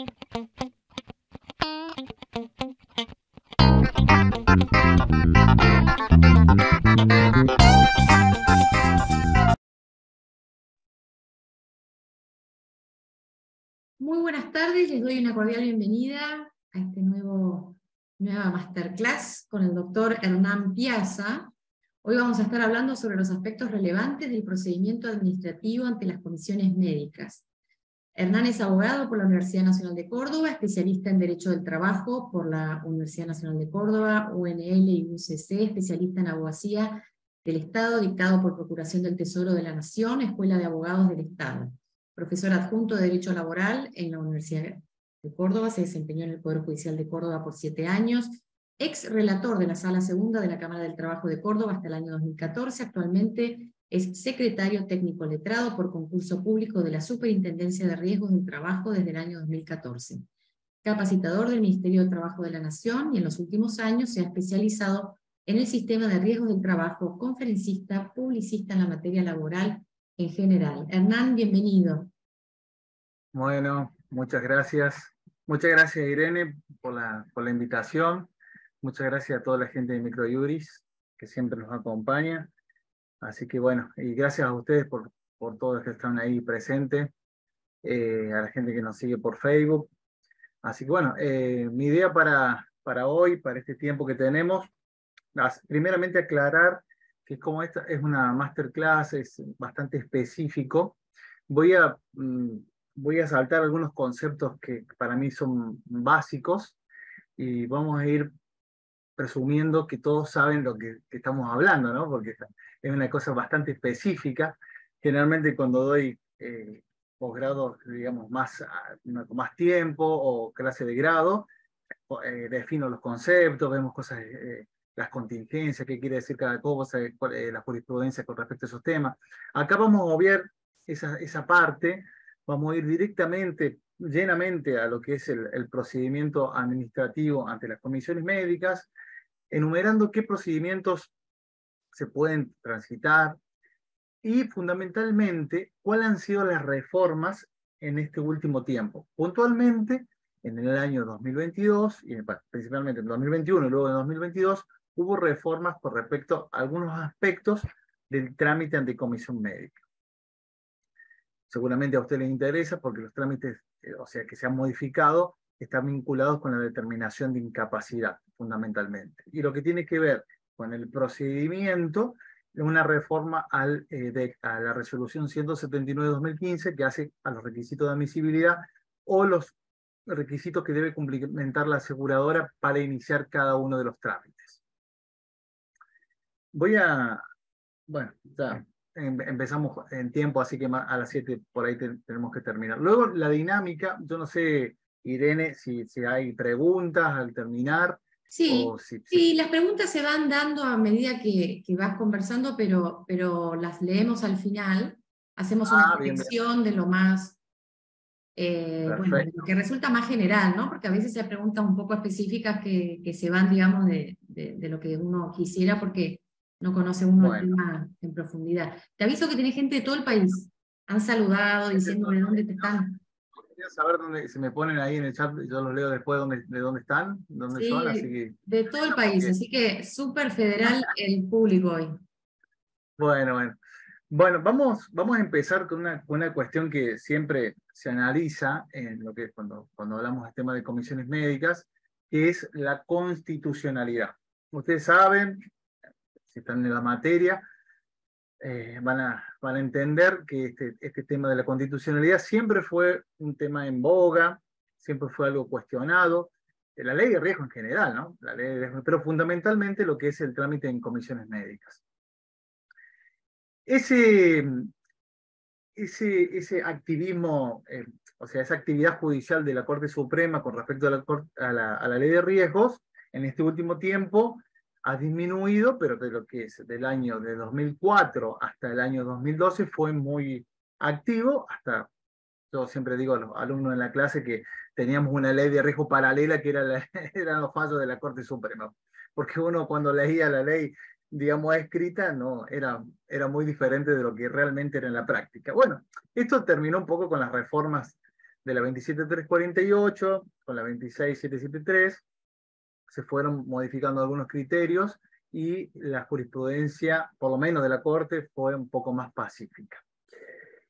Muy buenas tardes, les doy una cordial bienvenida a esta nueva masterclass con el doctor Hernán Piazza. Hoy vamos a estar hablando sobre los aspectos relevantes del procedimiento administrativo ante las comisiones médicas. Hernán es abogado por la Universidad Nacional de Córdoba, especialista en Derecho del Trabajo por la Universidad Nacional de Córdoba, UNL y UCC, especialista en abogacía del Estado, dictado por Procuración del Tesoro de la Nación, Escuela de Abogados del Estado. Profesor adjunto de Derecho Laboral en la Universidad de Córdoba, se desempeñó en el Poder Judicial de Córdoba por 7 años, ex relator de la Sala Segunda de la Cámara del Trabajo de Córdoba hasta el año 2014, actualmente es secretario técnico letrado por concurso público de la Superintendencia de Riesgos del Trabajo desde el año 2014. Capacitador del Ministerio de Trabajo de la Nación y en los últimos años se ha especializado en el sistema de riesgos del trabajo, conferencista, publicista en la materia laboral en general. Hernán, bienvenido. Bueno, muchas gracias. Muchas gracias, Irene, por la invitación. Muchas gracias a toda la gente de Microjuris que siempre nos acompaña. Así que bueno, y gracias a ustedes por todos los que están ahí presentes, a la gente que nos sigue por Facebook. Así que bueno, mi idea para hoy, para este tiempo que tenemos, primeramente aclarar que como esta es una masterclass, es bastante específico, voy a saltar algunos conceptos que para mí son básicos y vamos a ir presumiendo que todos saben lo que estamos hablando, ¿no? Porque es una cosa bastante específica. Generalmente cuando doy posgrado, digamos, con más tiempo o clase de grado, defino los conceptos, vemos cosas, las contingencias, qué quiere decir cada cosa, la jurisprudencia con respecto a esos temas. Acá vamos a obviar esa parte, vamos a ir directamente, llenamente a lo que es el procedimiento administrativo ante las comisiones médicas, enumerando qué procedimientos se pueden transitar y fundamentalmente cuáles han sido las reformas en este último tiempo. Puntualmente, en el año 2022, y principalmente en 2021 y luego en 2022, hubo reformas con respecto a algunos aspectos del trámite ante comisión médica. Seguramente a usted les interesa porque los trámites, o sea, que se han modificado, están vinculados con la determinación de incapacidad, fundamentalmente. Y lo que tiene que ver con el procedimiento, una reforma a la resolución 179/2015 que hace a los requisitos de admisibilidad o los requisitos que debe cumplimentar la aseguradora para iniciar cada uno de los trámites. Bueno, ya empezamos en tiempo, así que a las 7 por ahí tenemos que terminar. Luego la dinámica, yo no sé, Irene, si hay preguntas al terminar. Sí, sí, las preguntas se van dando a medida que vas conversando, pero las leemos al final. Hacemos una selección de lo más, bueno, de lo que resulta más general, ¿no? Porque a veces hay preguntas un poco específicas que se van, digamos, de lo que uno quisiera porque no conoce uno el tema en profundidad. Te aviso que tenés gente de todo el país. Han saludado diciendo de dónde te están. Quería saber dónde se me ponen ahí en el chat, yo los leo después de dónde están, dónde son, así que... De todo el país, así que súper federal el público hoy. Bueno, vamos a empezar con una cuestión que siempre se analiza en lo que es cuando hablamos del tema de comisiones médicas, que es la constitucionalidad. Ustedes saben, si están en la materia, van a entender que este tema de la constitucionalidad siempre fue un tema en boga, siempre fue algo cuestionado. La ley de riesgo en general, ¿no? La ley de riesgo, pero fundamentalmente lo que es el trámite en comisiones médicas. Ese activismo, o sea, esa actividad judicial de la Corte Suprema con respecto a la ley de riesgos, en este último tiempo ha disminuido, pero de lo que es del año de 2004 hasta el año 2012 fue muy activo, yo siempre digo a los alumnos en la clase que teníamos una ley de riesgo paralela que eran los fallos de la Corte Suprema, porque uno cuando leía la ley, digamos, escrita, no, era muy diferente de lo que realmente era en la práctica. Bueno, esto terminó un poco con las reformas de la 27348 con la 26773 se fueron modificando algunos criterios y la jurisprudencia, por lo menos de la Corte, fue un poco más pacífica.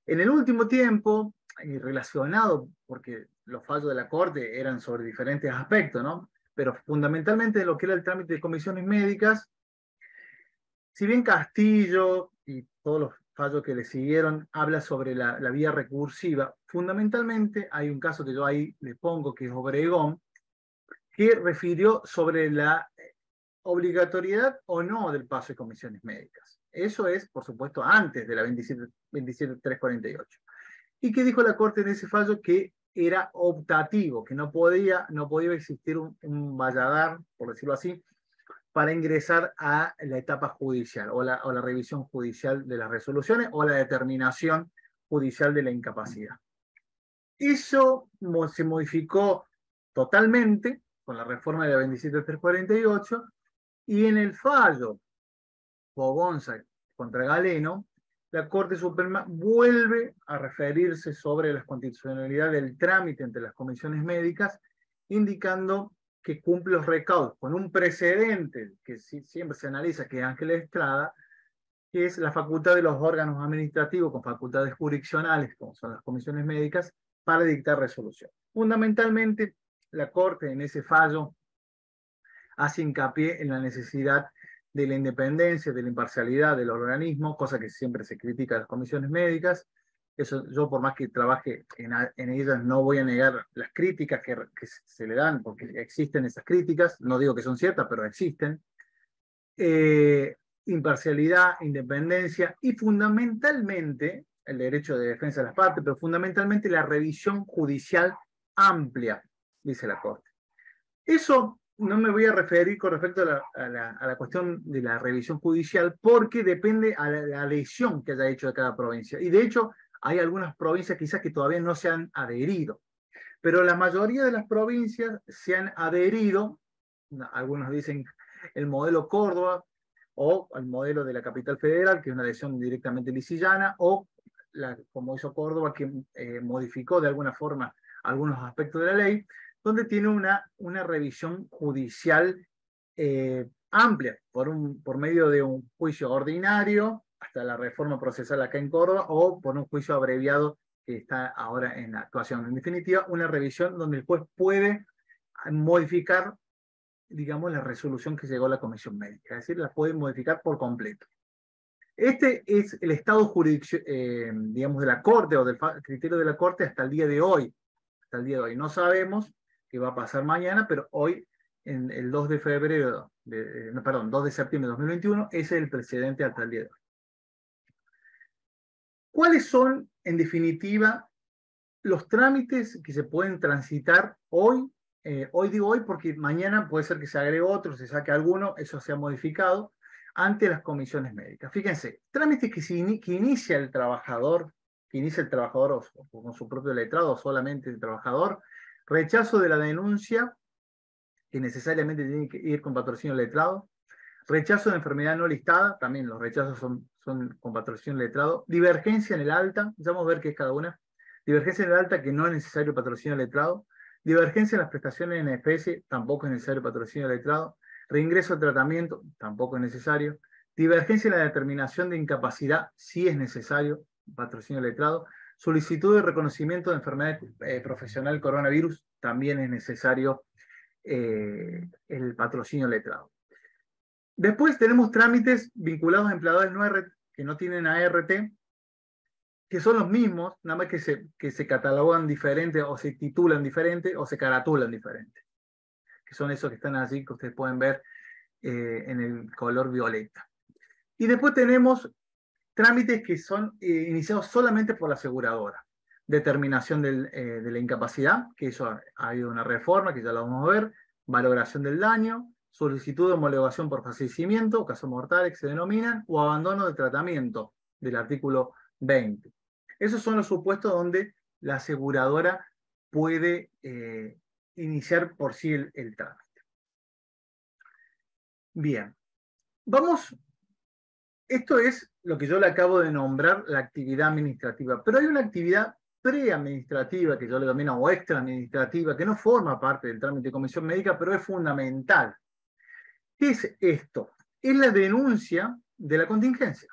En el último tiempo, y relacionado, porque los fallos de la Corte eran sobre diferentes aspectos, ¿no? Pero fundamentalmente lo que era el trámite de comisiones médicas, si bien Castillo y todos los fallos que le siguieron habla sobre la vía recursiva, fundamentalmente hay un caso que yo ahí le pongo, que es Obregón, que refirió sobre la obligatoriedad o no del paso de comisiones médicas. Eso es, por supuesto, antes de la 27348. ¿Y qué dijo la Corte en ese fallo? Que era optativo, que no podía existir un valladar, por decirlo así, para ingresar a la etapa judicial o la revisión judicial de las resoluciones o la determinación judicial de la incapacidad. Eso se modificó totalmente con la reforma de la 27348 y en el fallo Fogonza contra Galeno, la Corte Suprema vuelve a referirse sobre la constitucionalidad del trámite entre las comisiones médicas, indicando que cumple los recaudos con un precedente que siempre se analiza, que es Ángeles Estrada, que es la facultad de los órganos administrativos con facultades jurisdiccionales, como son las comisiones médicas, para dictar resolución. Fundamentalmente, la Corte en ese fallo hace hincapié en la necesidad de la independencia, de la imparcialidad del organismo, cosa que siempre se critica a las comisiones médicas. Eso, yo por más que trabaje en ellas, no voy a negar las críticas que se le dan, porque existen esas críticas, no digo que son ciertas, pero existen. Imparcialidad, independencia y fundamentalmente el derecho de defensa de las partes, pero fundamentalmente la revisión judicial amplia, dice la Corte. Eso no me voy a referir con respecto a la cuestión de la revisión judicial, porque depende a la lesión que haya hecho de cada provincia. Y de hecho, hay algunas provincias quizás que todavía no se han adherido. Pero la mayoría de las provincias se han adherido, algunos dicen el modelo Córdoba, o el modelo de la capital federal, que es una adhesión directamente lisillana, o como hizo Córdoba, que modificó de alguna forma algunos aspectos de la ley, donde tiene una revisión judicial amplia, por medio de un juicio ordinario, hasta la reforma procesal acá en Córdoba, o por un juicio abreviado que está ahora en actuación. En definitiva, una revisión donde el juez puede modificar, digamos, la resolución que llegó a la comisión médica, es decir, la puede modificar por completo. Este es el estado jurídico, digamos, de la Corte o del criterio de la Corte hasta el día de hoy. Hasta el día de hoy. No sabemos qué va a pasar mañana, pero hoy, en el 2 de febrero, 2 de septiembre de 2021, ese es el precedente hasta el día de hoy. ¿Cuáles son, en definitiva, los trámites que se pueden transitar hoy? Hoy digo hoy porque mañana puede ser que se agregue otro, se saque alguno, eso se ha modificado ante las comisiones médicas. Fíjense, trámites que inicia el trabajador o con su propio letrado, o solamente el trabajador, rechazo de la denuncia, que necesariamente tiene que ir con patrocinio letrado, rechazo de enfermedad no listada, también los rechazos son con patrocinio letrado, divergencia en el alta, ya vamos a ver qué es cada una, divergencia en el alta que no es necesario patrocinio letrado, divergencia en las prestaciones en especie, tampoco es necesario patrocinio letrado, reingreso al tratamiento, tampoco es necesario, divergencia en la determinación de incapacidad, sí es necesario patrocinio letrado, solicitud de reconocimiento de enfermedad profesional coronavirus, también es necesario el patrocinio letrado. Después tenemos trámites vinculados a empleadores que no tienen ART, que son los mismos, nada más que se catalogan diferente, o se titulan diferente, o se caratulan diferente. Que son esos que están así, que ustedes pueden ver en el color violeta. Y después tenemos trámites que son iniciados solamente por la aseguradora. Determinación de la incapacidad, que eso ha habido una reforma, que ya la vamos a ver. Valoración del daño, solicitud de homologación por fallecimiento, casos mortales que se denominan, o abandono de tratamiento, del artículo 20. Esos son los supuestos donde la aseguradora puede iniciar por sí el trámite. Bien, vamos, esto es lo que yo le acabo de nombrar, la actividad administrativa, pero hay una actividad preadministrativa, que yo le denomino, o extraadministrativa, que no forma parte del trámite de comisión médica, pero es fundamental. ¿Qué es esto? Es la denuncia de la contingencia.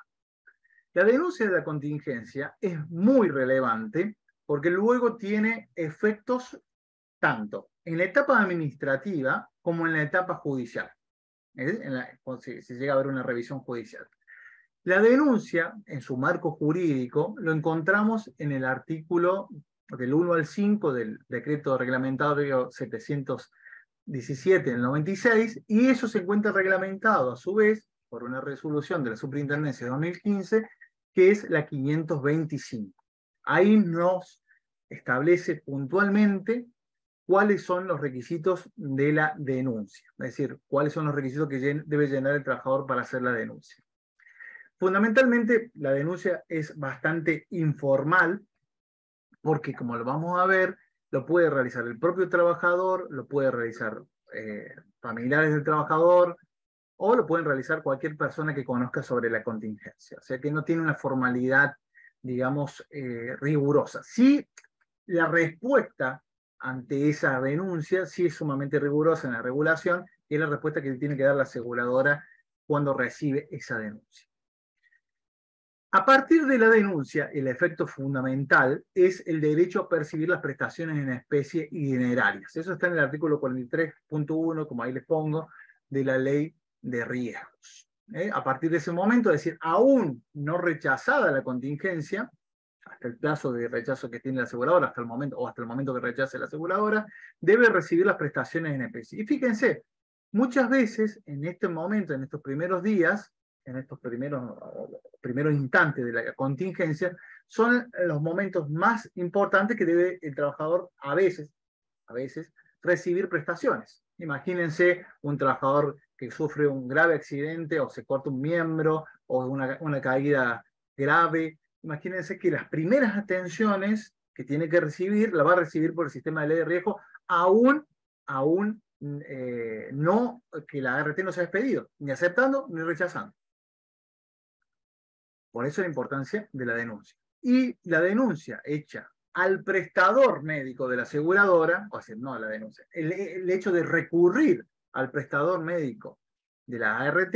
La denuncia de la contingencia es muy relevante porque luego tiene efectos tanto en la etapa administrativa como en la etapa judicial, si llega a haber una revisión judicial. La denuncia, en su marco jurídico, lo encontramos en el artículo del 1 al 5 del decreto reglamentario 717 del 96, y eso se encuentra reglamentado a su vez por una resolución de la Superintendencia de 2015, que es la 525. Ahí nos establece puntualmente cuáles son los requisitos de la denuncia, es decir, cuáles son los requisitos que debe llenar el trabajador para hacer la denuncia. Fundamentalmente, la denuncia es bastante informal, porque como lo vamos a ver, lo puede realizar el propio trabajador, lo puede realizar familiares del trabajador, o lo pueden realizar cualquier persona que conozca sobre la contingencia. O sea que no tiene una formalidad, digamos, rigurosa. Sí, la respuesta ante esa denuncia sí es sumamente rigurosa en la regulación, y es la respuesta que tiene que dar la aseguradora cuando recibe esa denuncia. A partir de la denuncia, el efecto fundamental es el derecho a percibir las prestaciones en especie y dinerarias. Eso está en el artículo 43.1, como ahí les pongo, de la ley de riesgos. A partir de ese momento, es decir, aún no rechazada la contingencia, hasta el plazo de rechazo que tiene la aseguradora, hasta el momento que rechace la aseguradora, debe recibir las prestaciones en especie. Y fíjense, muchas veces en este momento, en estos primeros días, en estos primeros instantes de la contingencia, son los momentos más importantes que debe el trabajador a veces recibir prestaciones. Imagínense un trabajador que sufre un grave accidente o se corta un miembro o una caída grave. Imagínense que las primeras atenciones que tiene que recibir, la va a recibir por el sistema de ley de riesgo, aún no que la ART no se ha expedido, ni aceptando ni rechazando. Por eso la importancia de la denuncia. Y la denuncia hecha al prestador médico de la aseguradora, o sea, no a la denuncia, el hecho de recurrir al prestador médico de la ART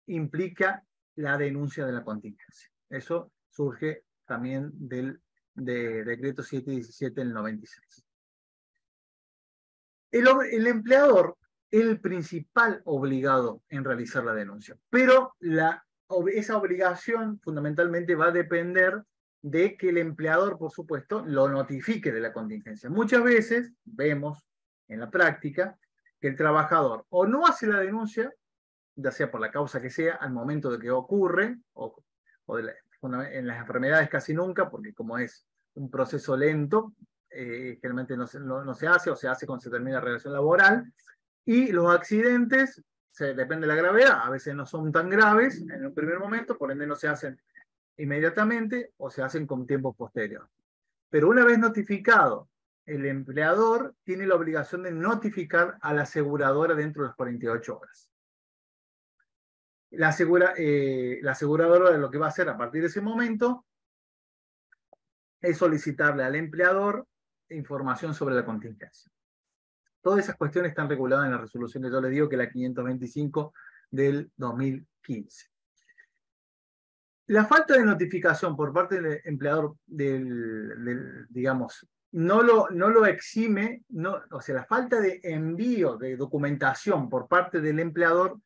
implica la denuncia de la contingencia. Eso surge también del decreto 717 del 96. El empleador es el principal obligado en realizar la denuncia, pero esa obligación fundamentalmente va a depender de que el empleador, por supuesto, lo notifique de la contingencia. Muchas veces vemos en la práctica que el trabajador o no hace la denuncia, ya sea por la causa que sea, al momento de que ocurre, en las enfermedades casi nunca, porque como es un proceso lento, generalmente no se hace, o se hace cuando se termina la relación laboral, y los accidentes, depende de la gravedad, a veces no son tan graves en un primer momento, por ende no se hacen inmediatamente o se hacen con tiempo posterior. Pero una vez notificado, el empleador tiene la obligación de notificar a la aseguradora dentro de las 48 horas. La aseguradora lo que va a hacer a partir de ese momento es solicitarle al empleador información sobre la contingencia. Todas esas cuestiones están reguladas en la resolución que yo les digo, que es la 525 del 2015. La falta de notificación por parte del empleador, digamos, no lo exime, o sea, la falta de envío de documentación por parte del empleador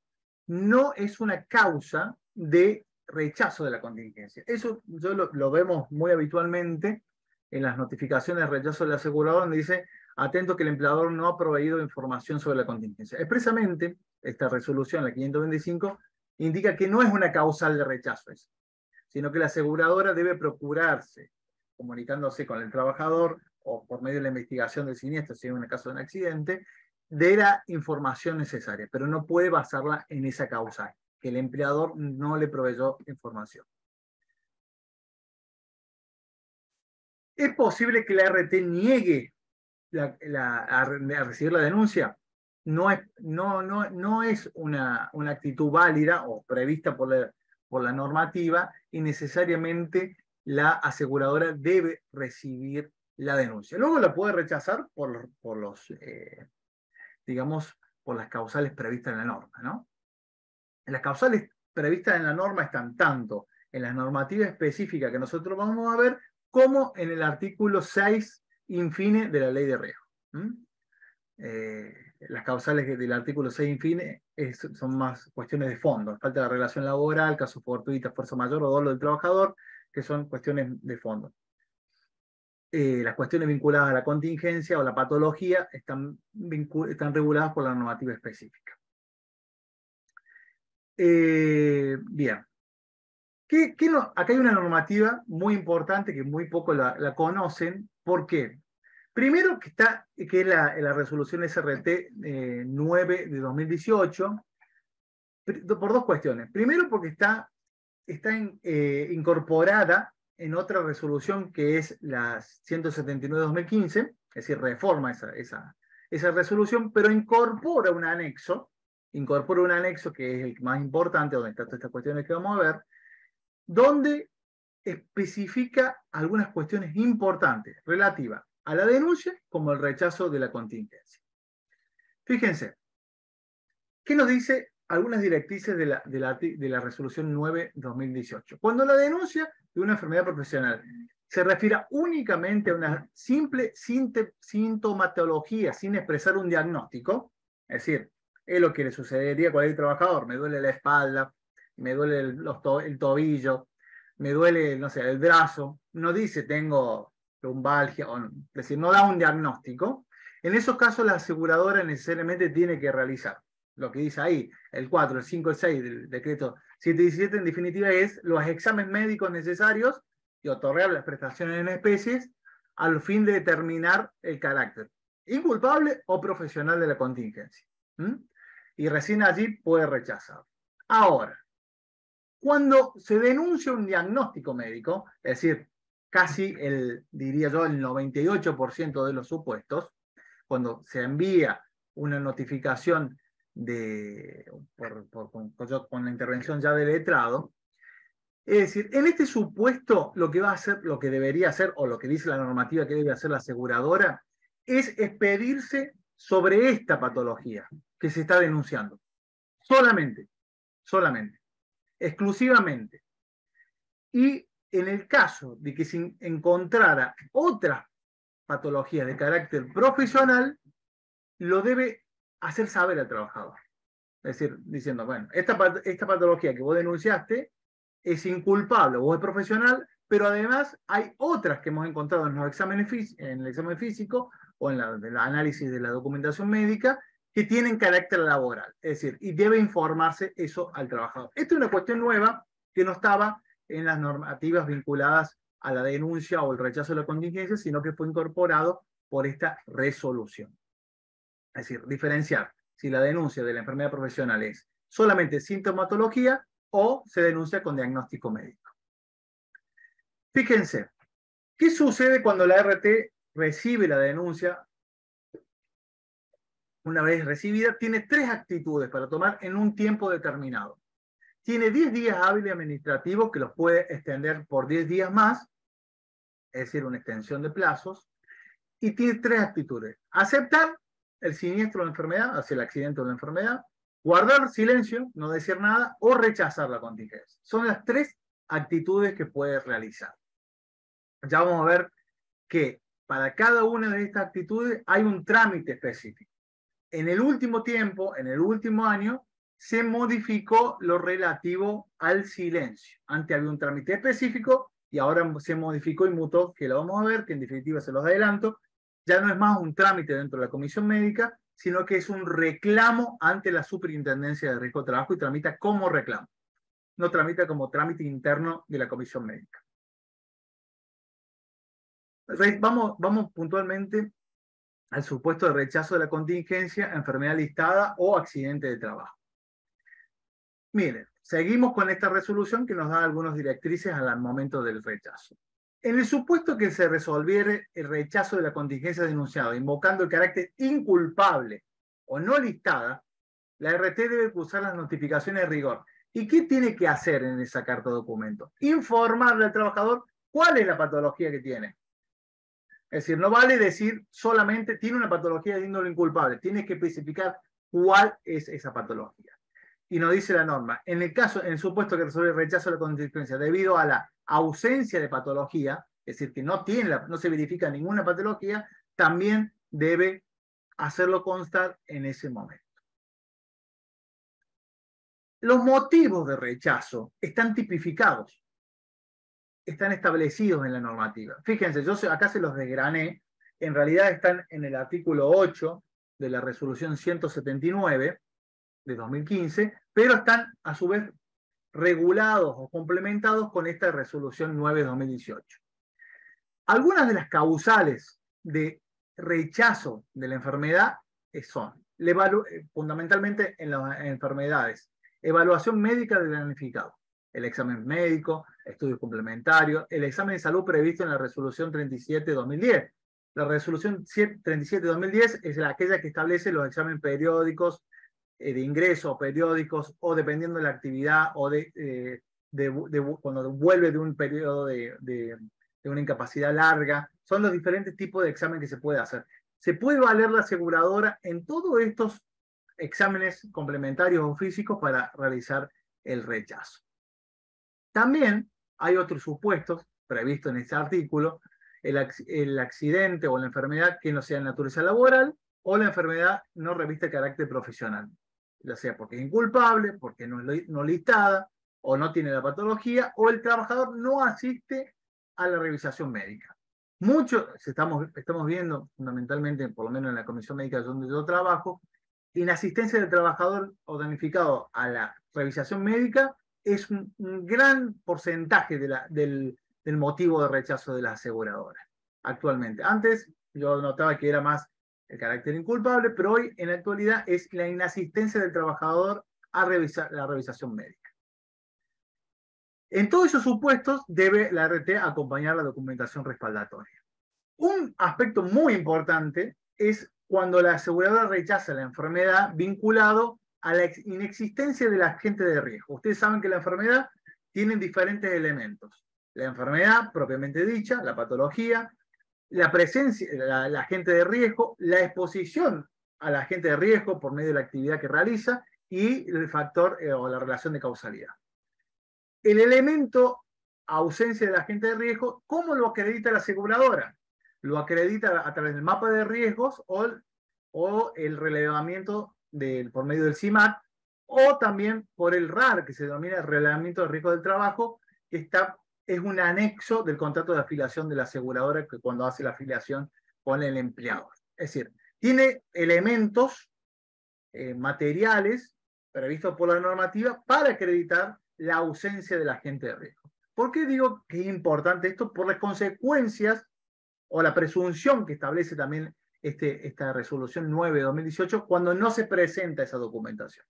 no es una causa de rechazo de la contingencia. Eso lo vemos muy habitualmente en las notificaciones de rechazo del asegurador, donde dice: atento que el empleador no ha proveído información sobre la contingencia. Expresamente, esta resolución, la 525, indica que no es una causal de rechazo eso, sino que la aseguradora debe procurarse, comunicándose con el trabajador o por medio de la investigación del siniestro, si es un caso de un accidente, de la información necesaria, pero no puede basarla en esa causal, que el empleador no le proveyó información. ¿Es posible que la ART niegue a recibir la denuncia? No es una actitud válida o prevista por la normativa, y necesariamente la aseguradora debe recibir la denuncia. Luego la puede rechazar digamos, por las causales previstas en la norma, ¿no? Las causales previstas en la norma están tanto en la normativa específica que nosotros vamos a ver, como en el artículo 6 infine de la ley de riesgo. Las causales del artículo 6 infine son más cuestiones de fondo, falta de relación laboral, caso fortuito, fuerza mayor o dolo del trabajador, que son cuestiones de fondo. Las cuestiones vinculadas a la contingencia o la patología están reguladas por la normativa específica. Bien. Acá hay una normativa muy importante que muy poco la conocen. ¿Por qué? Primero que es la resolución SRT 9 de 2018, por dos cuestiones. Primero porque está incorporada en otra resolución que es la 179 de 2015, es decir, reforma esa resolución, pero incorpora un anexo que es el más importante, donde están todas estas cuestiones que vamos a ver, donde especifica algunas cuestiones importantes relativas a la denuncia como el rechazo de la contingencia. Fíjense, ¿qué nos dice algunas directrices de la resolución 9/2018? Cuando la denuncia de una enfermedad profesional se refiere únicamente a una simple sintomatología sin expresar un diagnóstico, es decir, es lo que le sucedería a cualquier trabajador: me duele la espalda, me duele el tobillo, me duele, no sé, el brazo, no dice tengo lumbalgia, es decir, no da un diagnóstico. En esos casos la aseguradora necesariamente tiene que realizar lo que dice ahí, el 4, el 5, el 6 del decreto 717, en definitiva es los exámenes médicos necesarios y otorgar las prestaciones en especies al fin de determinar el carácter inculpable o profesional de la contingencia. Y recién allí puede rechazar. Ahora, cuando se denuncia un diagnóstico médico, es decir, casi diría yo, el 98% de los supuestos, cuando se envía una notificación con la intervención ya del letrado, es decir, en este supuesto lo que va a hacer, lo que debería hacer, o lo que dice la normativa que debe hacer la aseguradora, es expedirse sobre esta patología que se está denunciando. Solamente, exclusivamente. Y en el caso de que se encontrara otra patología de carácter profesional, lo debe hacer saber al trabajador. Es decir, diciendo, bueno, esta patología que vos denunciaste es inculpable o es profesional, pero además hay otras que hemos encontrado en el examen físico o en el análisis de la documentación médica que tienen carácter laboral. Es decir, y debe informarse eso al trabajador. Esta es una cuestión nueva que no estaba en las normativas vinculadas a la denuncia o el rechazo de la contingencia, sino que fue incorporado por esta resolución. Es decir, diferenciar si la denuncia de la enfermedad profesional es solamente sintomatología o se denuncia con diagnóstico médico. Fíjense, ¿qué sucede cuando la RT recibe la denuncia? Una vez recibida, tiene 3 actitudes para tomar en un tiempo determinado. Tiene 10 días hábiles administrativos que los puede extender por 10 días más, es decir, una extensión de plazos, y tiene 3 actitudes: aceptar el siniestro de la enfermedad, hacia el accidente o la enfermedad, guardar silencio, no decir nada, o rechazar la contingencia. Son las 3 actitudes que puede realizar. Ya vamos a ver que para cada una de estas actitudes hay un trámite específico. En el último tiempo, en el último año, se modificó lo relativo al silencio. Antes había un trámite específico y ahora se modificó y mutó, que lo vamos a ver, que en definitiva se los adelanto. Ya no es más un trámite dentro de la comisión médica, sino que es un reclamo ante la Superintendencia de Riesgo de Trabajo y tramita como reclamo. No tramita como trámite interno de la comisión médica. Vamos puntualmente al supuesto de rechazo de la contingencia, enfermedad listada o accidente de trabajo. Miren, seguimos con esta resolución que nos da algunas directrices al momento del rechazo. En el supuesto que se resolviere el rechazo de la contingencia denunciada, invocando el carácter inculpable o no listada, la RT debe cursar las notificaciones de rigor. ¿Y qué tiene que hacer en esa carta de documento? Informarle al trabajador cuál es la patología que tiene. Es decir, no vale decir solamente tiene una patología de índole inculpable, tienes que especificar cuál es esa patología. Y nos dice la norma, en el supuesto que resuelve el rechazo de la contingencia debido a la ausencia de patología, es decir, que no se verifica ninguna patología, también debe hacerlo constar en ese momento. Los motivos de rechazo están tipificados, están establecidos en la normativa. Fíjense, acá se los desgrané, en realidad están en el artículo 8 de la resolución 179 de 2015, pero están a su vez regulados o complementados con esta resolución 9 de 2018. Algunas de las causales de rechazo de la enfermedad son, fundamentalmente en las enfermedades, evaluación médica del damnificado, el examen médico, estudios complementarios, el examen de salud previsto en la resolución 37 de 2010. La resolución 37 de 2010 es aquella que establece los exámenes periódicos de ingreso, periódicos, o dependiendo de la actividad, o cuando vuelve de un periodo de una incapacidad larga. Son los diferentes tipos de examen que se puede hacer. Se puede valer la aseguradora en todos estos exámenes complementarios o físicos para realizar el rechazo. También hay otros supuestos previstos en este artículo, el accidente o la enfermedad que no sea de naturaleza laboral o la enfermedad no reviste carácter profesional, ya sea porque es inculpable, porque no es no listada o no tiene la patología, o el trabajador no asiste a la revisación médica. Mucho estamos viendo, fundamentalmente, por lo menos en la comisión médica donde yo trabajo, inasistencia del trabajador o damnificado a la revisación médica es un gran porcentaje del motivo de rechazo de las aseguradoras actualmente. Antes yo notaba que era más el carácter inculpable, pero hoy en la actualidad es la inasistencia del trabajador a la revisación médica. En todos esos supuestos debe la RT acompañar la documentación respaldatoria. Un aspecto muy importante es cuando la aseguradora rechaza la enfermedad vinculado a la inexistencia del agente de riesgo. Ustedes saben que la enfermedad tiene diferentes elementos. La enfermedad propiamente dicha, la patología, la presencia del agente de riesgo, la exposición al agente de riesgo por medio de la actividad que realiza y el factor o la relación de causalidad. El elemento ausencia del agente de riesgo, ¿cómo lo acredita la aseguradora? Lo acredita a través del mapa de riesgos o el relevamiento por medio del CIMAT, o también por el RAR, que se denomina el relevamiento de riesgo del trabajo, que es un anexo del contrato de afiliación de la aseguradora que cuando hace la afiliación con el empleado. Es decir, tiene elementos materiales previstos por la normativa para acreditar la ausencia del agente de riesgo. ¿Por qué digo que es importante esto? Por las consecuencias o la presunción que establece también esta resolución 9 de 2018 cuando no se presenta esa documentación.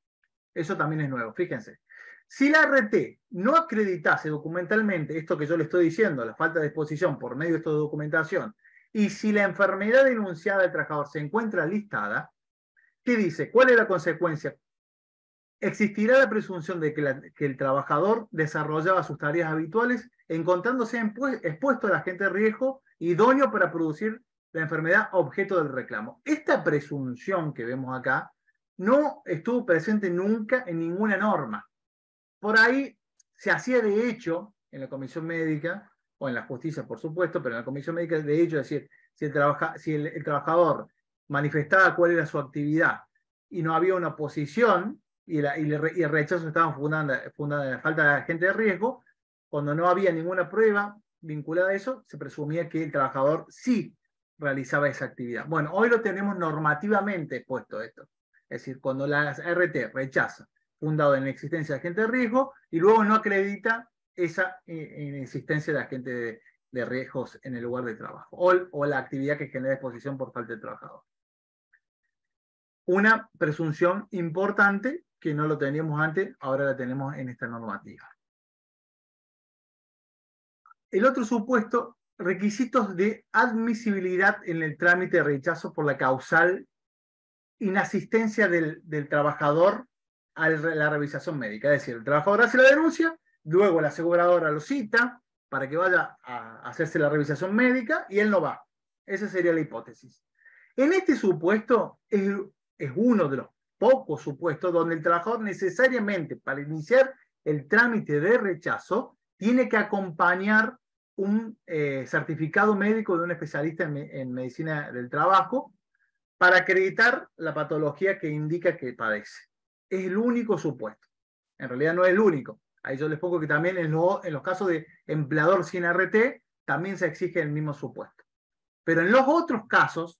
Eso también es nuevo, fíjense. Si la RT no acreditase documentalmente esto que yo le estoy diciendo, la falta de exposición por medio de esta documentación, y si la enfermedad denunciada del trabajador se encuentra listada, ¿qué dice? ¿Cuál es la consecuencia? Existirá la presunción de que el trabajador desarrollaba sus tareas habituales encontrándose expuesto al agente de riesgo idóneo para producir la enfermedad objeto del reclamo. Esta presunción que vemos acá no estuvo presente nunca en ninguna norma. Por ahí se hacía de hecho en la comisión médica, o en la justicia por supuesto, pero en la comisión médica de hecho, es decir, si el trabajador manifestaba cuál era su actividad y no había una oposición, y el rechazo estaba fundada en la falta de agente de riesgo, cuando no había ninguna prueba vinculada a eso, se presumía que el trabajador sí realizaba esa actividad. Bueno, hoy lo tenemos normativamente puesto esto. Es decir, cuando la RT rechaza, fundado en la existencia de agente de riesgo, y luego no acredita esa inexistencia de agente de riesgos en el lugar de trabajo, o la actividad que genera exposición por falta de trabajador. Una presunción importante que no lo teníamos antes, ahora la tenemos en esta normativa. El otro supuesto, requisitos de admisibilidad en el trámite de rechazo por la causal inasistencia del trabajador a la revisación médica. Es decir, el trabajador hace la denuncia, luego la aseguradora lo cita para que vaya a hacerse la revisación médica y él no va. Esa sería la hipótesis. En este supuesto es uno de los pocos supuestos donde el trabajador necesariamente para iniciar el trámite de rechazo tiene que acompañar un certificado médico de un especialista en medicina del trabajo para acreditar la patología que indica que padece. Es el único supuesto. En realidad no es el único. Ahí yo les pongo que también en los casos de empleador sin RT también se exige el mismo supuesto. Pero en los otros casos,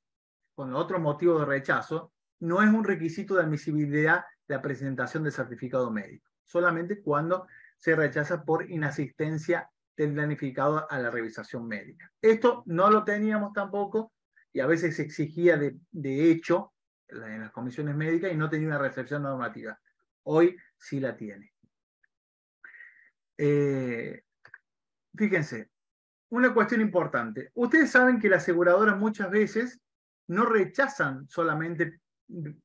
con los otros motivos de rechazo, no es un requisito de admisibilidad la presentación del certificado médico, solamente cuando se rechaza por inasistencia del planificado a la revisación médica. Esto no lo teníamos tampoco y a veces se exigía de hecho en las comisiones médicas y no tenía una recepción normativa. Hoy sí la tiene. Fíjense, una cuestión importante. Ustedes saben que las aseguradoras muchas veces no rechazan solamente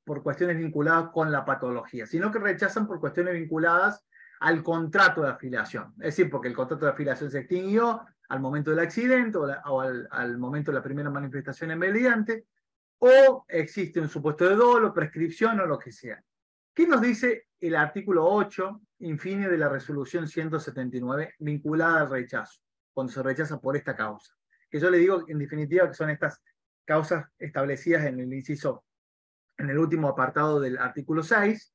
por cuestiones vinculadas con la patología, sino que rechazan por cuestiones vinculadas al contrato de afiliación. Es decir, porque el contrato de afiliación se extinguió al momento del accidente o al momento de la primera manifestación en mediante, o existe un supuesto de dolo, prescripción o lo que sea. ¿Qué nos dice el artículo 8, infine de la resolución 179, vinculada al rechazo, cuando se rechaza por esta causa? Que yo le digo, en definitiva, que son estas causas establecidas en el inciso, en el último apartado del artículo 6,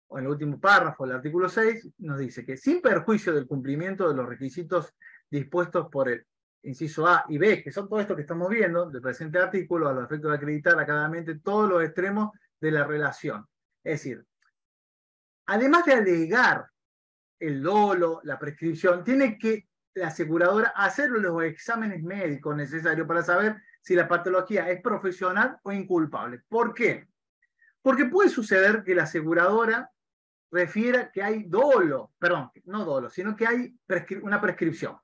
o en el último párrafo del artículo 6, nos dice que sin perjuicio del cumplimiento de los requisitos dispuestos por el inciso A y B, que son todo esto que estamos viendo del presente artículo, a los efectos de acreditar acadamente todos los extremos de la relación. Es decir, además de alegar el dolo, la prescripción, tiene que la aseguradora hacer los exámenes médicos necesarios para saber si la patología es profesional o inculpable. ¿Por qué? Porque puede suceder que la aseguradora refiera que hay dolo, perdón, no dolo, sino que hay una prescripción.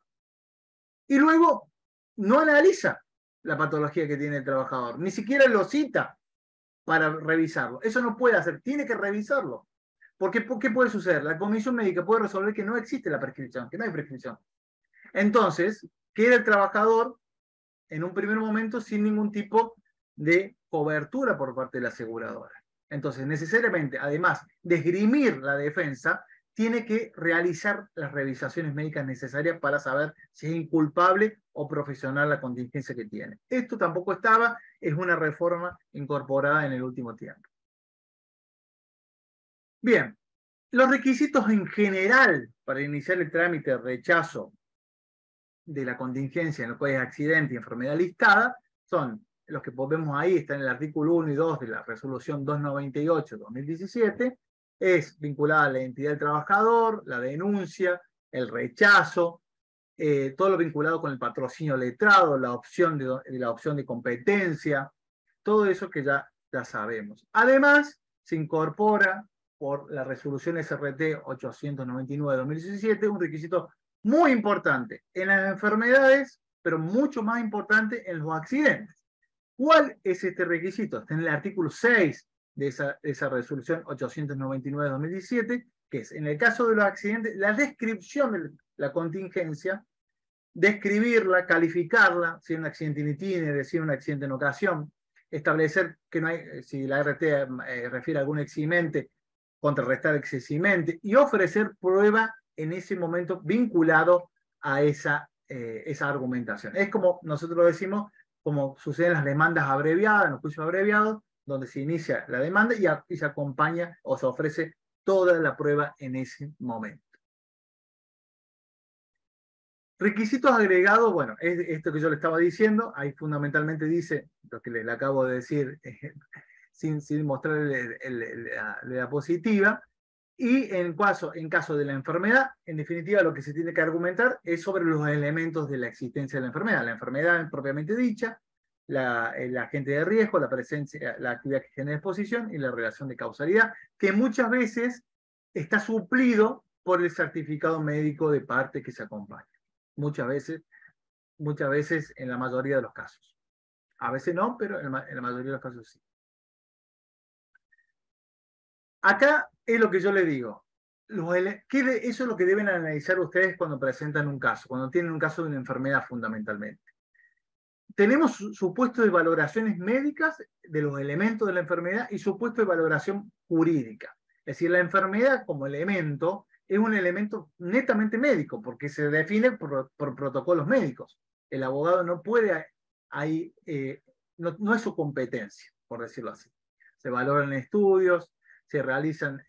Y luego no analiza la patología que tiene el trabajador, ni siquiera lo cita para revisarlo. Eso no puede hacer, tiene que revisarlo. ¿Por qué puede suceder? La comisión médica puede resolver que no existe la prescripción, que no hay prescripción. Entonces, queda el trabajador en un primer momento sin ningún tipo de cobertura por parte de la aseguradora. Entonces, necesariamente, además de esgrimir la defensa, tiene que realizar las revisaciones médicas necesarias para saber si es inculpable o profesional la contingencia que tiene. Esto tampoco estaba, es una reforma incorporada en el último tiempo. Bien, los requisitos en general para iniciar el trámite de rechazo de la contingencia en lo que es accidente y enfermedad listada son los que vemos ahí, están en el artículo 1 y 2 de la resolución 298-2017, es vinculada a la identidad del trabajador, la denuncia, el rechazo, todo lo vinculado con el patrocinio letrado, la opción de competencia, todo eso que ya sabemos. Además, se incorpora por la resolución SRT 899-2017 un requisito muy importante en las enfermedades, pero mucho más importante en los accidentes. ¿Cuál es este requisito? Está en el artículo 6 de esa resolución 899-2017, que es, en el caso de los accidentes, la descripción de la contingencia, describirla, calificarla, si es un accidente in itinere, si es un accidente en ocasión, establecer que no hay, si la RT refiere a algún eximente, contrarrestar ese eximente y ofrecer prueba en ese momento vinculado a esa argumentación. Es como nosotros decimos, como sucede en las demandas abreviadas, en los juicios abreviados, donde se inicia la demanda y se acompaña o se ofrece toda la prueba en ese momento. Requisitos agregados, bueno, es esto que yo le estaba diciendo, ahí fundamentalmente dice lo que le acabo de decir sin mostrar la diapositiva. Y en caso de la enfermedad, en definitiva lo que se tiene que argumentar es sobre los elementos de la existencia de la enfermedad. La enfermedad propiamente dicha, el agente de riesgo, la presencia, la actividad que genera exposición y la relación de causalidad, que muchas veces está suplido por el certificado médico de parte que se acompaña. Muchas veces en la mayoría de los casos. A veces no, pero en la mayoría de los casos sí. Acá es lo que yo le digo. Eso es lo que deben analizar ustedes cuando presentan un caso, cuando tienen un caso de una enfermedad fundamentalmente. tenemos supuestos de valoraciones médicas de los elementos de la enfermedad y supuestos de valoración jurídica. Es decir, la enfermedad como elemento es un elemento netamente médico, porque se define por protocolos médicos. El abogado no puede, no es su competencia, por decirlo así. Se valoran estudios, se realizan,